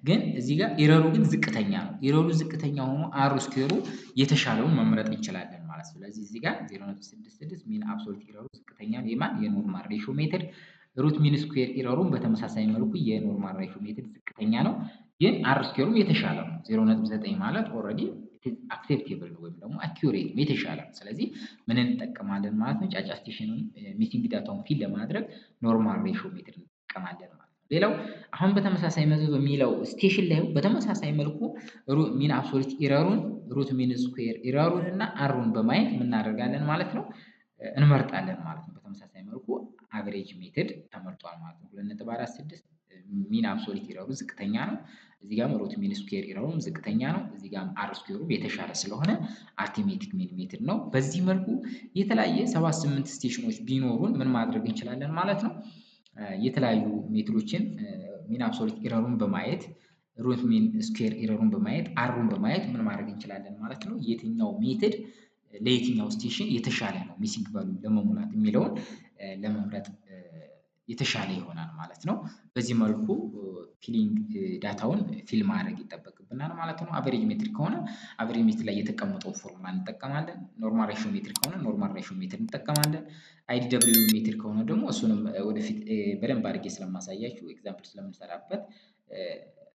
A: ግን እዚህ ጋር ኢረሩ ግን ዝቅተኛ ነው። ኢረሩ ዝቅተኛ ሆኖ አር ስኩዌሩ የተሻለውን መምረጥ እንችላለን ማለት ነው። ስለዚህ እዚህ ጋር 0.66 ሚን አብሶሉት ኢረሩ ዝቅተኛ የማን የኖርማል ሬሾ ሜትድ ሩት ሚን ስኩዌር ኢረሩን በተመሳሳይ መልኩ የኖርማል ሬሾ ሜትድ ዝቅተኛ ነው፣ ግን አር ስኩዌሩም የተሻለ ነው። 0.9 ማለት ኦልሬዲ አክሴፕቴብል ነው ወይም ደግሞ አኪዩሬት ነው የተሻለ ነው። ስለዚህ ምን እንጠቀማለን ማለት ነው? ጫጫ ስቴሽኑን ሚሲንግ ዳታውን ፊል ለማድረግ ኖርማል ሬሾ ሜትድ እንጠቀማለን ማለት ነው። ሌላው አሁን በተመሳሳይ መልኩ በሚለው ስቴሽን ላይ በተመሳሳይ መልኩ ሚን አብሶሉት ኢረሩን ሩት ሚን ስኩዌር ኢረሩን እና አሩን በማየት የምናደርጋለን ማለት ነው እንመርጣለን ማለት ነው። በተመሳሳይ መልኩ አቨሬጅ ሜትድ ተመርጧል ማለት ነው። 2.46 ሚን አብሶሉት ኢረሩ ዝቅተኛ ነው። እዚህ ጋርም ሩት ሚን ስኩዌር ኢረሩም ዝቅተኛ ነው። እዚህ ጋርም አር ስኩዌሩ የተሻለ ስለሆነ አርቲሜቲክ ሚን ሜትድ ነው። በዚህ መልኩ የተለያየ 78 ስቴሽኖች ቢኖሩን ምን ማድረግ እንችላለን ማለት ነው? የተለያዩ ሜትዶችን ሚን አብሶሉት ኢረሩን በማየት ሩት ሚን ስኩዌር ኢረሩን በማየት አሩን በማየት ምን ማድረግ እንችላለን ማለት ነው? የትኛው ሜትድ ለየትኛው ስቴሽን የተሻለ ነው ሚሲንግ ቫልዩ ለመሙላት የሚለውን ለመምረጥ የተሻለ ይሆናል ማለት ነው። በዚህ መልኩ ፊሊንግ ዳታውን ፊል ማድረግ ይጠበቅብናል ማለት ነው። አቨሬጅ ሜትሪክ ከሆነ አቨሬጅ ሜትሪክ ላይ የተቀመጠው ፎርሙላ እንጠቀማለን። ኖርማል ሬሾ ሜትሪክ ከሆነ ኖርማል ሬሾ ሜትሪክ እንጠቀማለን። አይዲደብሊው ሜትሪክ ከሆነ ደግሞ እሱንም ወደፊት በደንብ አድርጌ ስለማሳያችሁ ኤግዛምፕል ስለምንሰራበት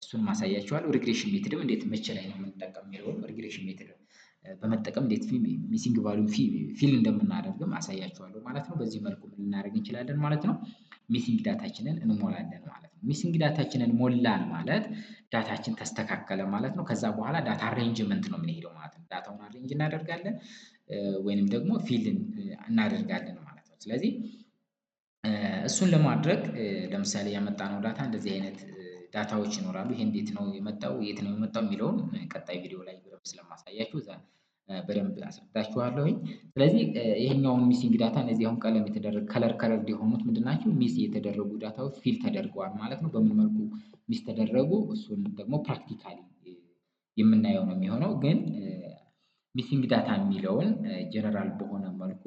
A: እሱን ማሳያችኋለሁ። ሪግሬሽን ሜትድም እንዴት መቼ ላይ ነው የምንጠቀም የሚለውን ሪግሬሽን ሜትድ በመጠቀም እንዴት ሚሲንግ ቫልዩን ፊል እንደምናደርግም አሳያችኋለሁ ማለት ነው። በዚህ መልኩ ምን ልናደርግ እንችላለን ማለት ነው? ሚሲንግ ዳታችንን እንሞላለን ማለት ነው። ሚሲንግ ዳታችንን ሞላን ማለት ዳታችን ተስተካከለ ማለት ነው። ከዛ በኋላ ዳታ አሬንጅመንት ነው የምንሄደው ማለት ነው። ዳታውን አሬንጅ እናደርጋለን ወይንም ደግሞ ፊል እናደርጋለን ማለት ነው። ስለዚህ እሱን ለማድረግ ለምሳሌ ያመጣነው ዳታ እንደዚህ አይነት ዳታዎች ይኖራሉ። ይሄ እንዴት ነው የመጣው የት ነው የመጣው የሚለውን ቀጣይ ቪዲዮ ላይ በደንብ ስለማሳያችሁ በደንብ አስረዳችኋለሁኝ። ስለዚህ ይሄኛውን ሚሲንግ ዳታ እነዚህ አሁን ቀለም የተደረገ ከለር የሆኑት ምንድን ናቸው? ሚስ የተደረጉ ዳታዎች ፊል ተደርገዋል ማለት ነው። በምን መልኩ ሚስ ተደረጉ እሱን ደግሞ ፕራክቲካሊ የምናየው ነው የሚሆነው። ግን ሚሲንግ ዳታ የሚለውን ጀነራል በሆነ መልኩ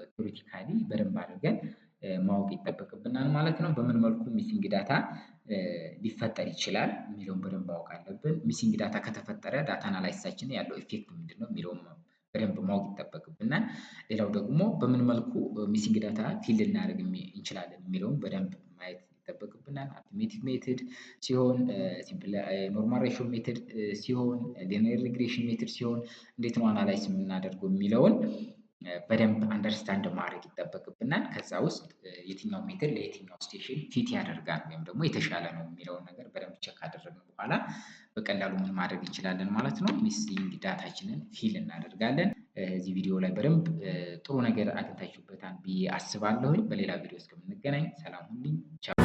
A: ቴዎሬቲካሊ በደንብ አድርገን ማወቅ ይጠበቅብናል ማለት ነው። በምን መልኩ ሚሲንግ ዳታ ሊፈጠር ይችላል የሚለውን በደንብ ማወቅ አለብን። ሚሲንግ ዳታ ከተፈጠረ ዳታ አናላይሲሳችን ያለው ኢፌክት ምንድነው የሚለውን በደንብ ማወቅ ይጠበቅብናል። ሌላው ደግሞ በምን መልኩ ሚሲንግ ዳታ ፊል ልናደርግ እንችላለን የሚለውን በደንብ ማየት ይጠበቅብናል። አርትሜቲክ ሜትድ ሲሆን፣ ሲምፕል ኖርማል ሬሾ ሜትድ ሲሆን፣ ሊኒየር ሪግሬሽን ሜትድ ሲሆን እንዴት ነው አናላይዝ የምናደርገው የሚለውን በደንብ አንደርስታንድ ማድረግ ይጠበቅብናል። ከዛ ውስጥ የትኛው ሜትድ ለየትኛው ስቴሽን ፊት ያደርጋል ወይም ደግሞ የተሻለ ነው የሚለውን ነገር በደንብ ቼክ ካደረግን በኋላ በቀላሉ ምን ማድረግ እንችላለን ማለት ነው? ሚሲንግ ዳታችንን ፊል እናደርጋለን። እዚህ ቪዲዮ ላይ በደንብ ጥሩ ነገር አግኝታችሁበታል ብዬ አስባለሁኝ። በሌላ ቪዲዮ እስከምንገናኝ ሰላም ሁኑልኝ። ቻው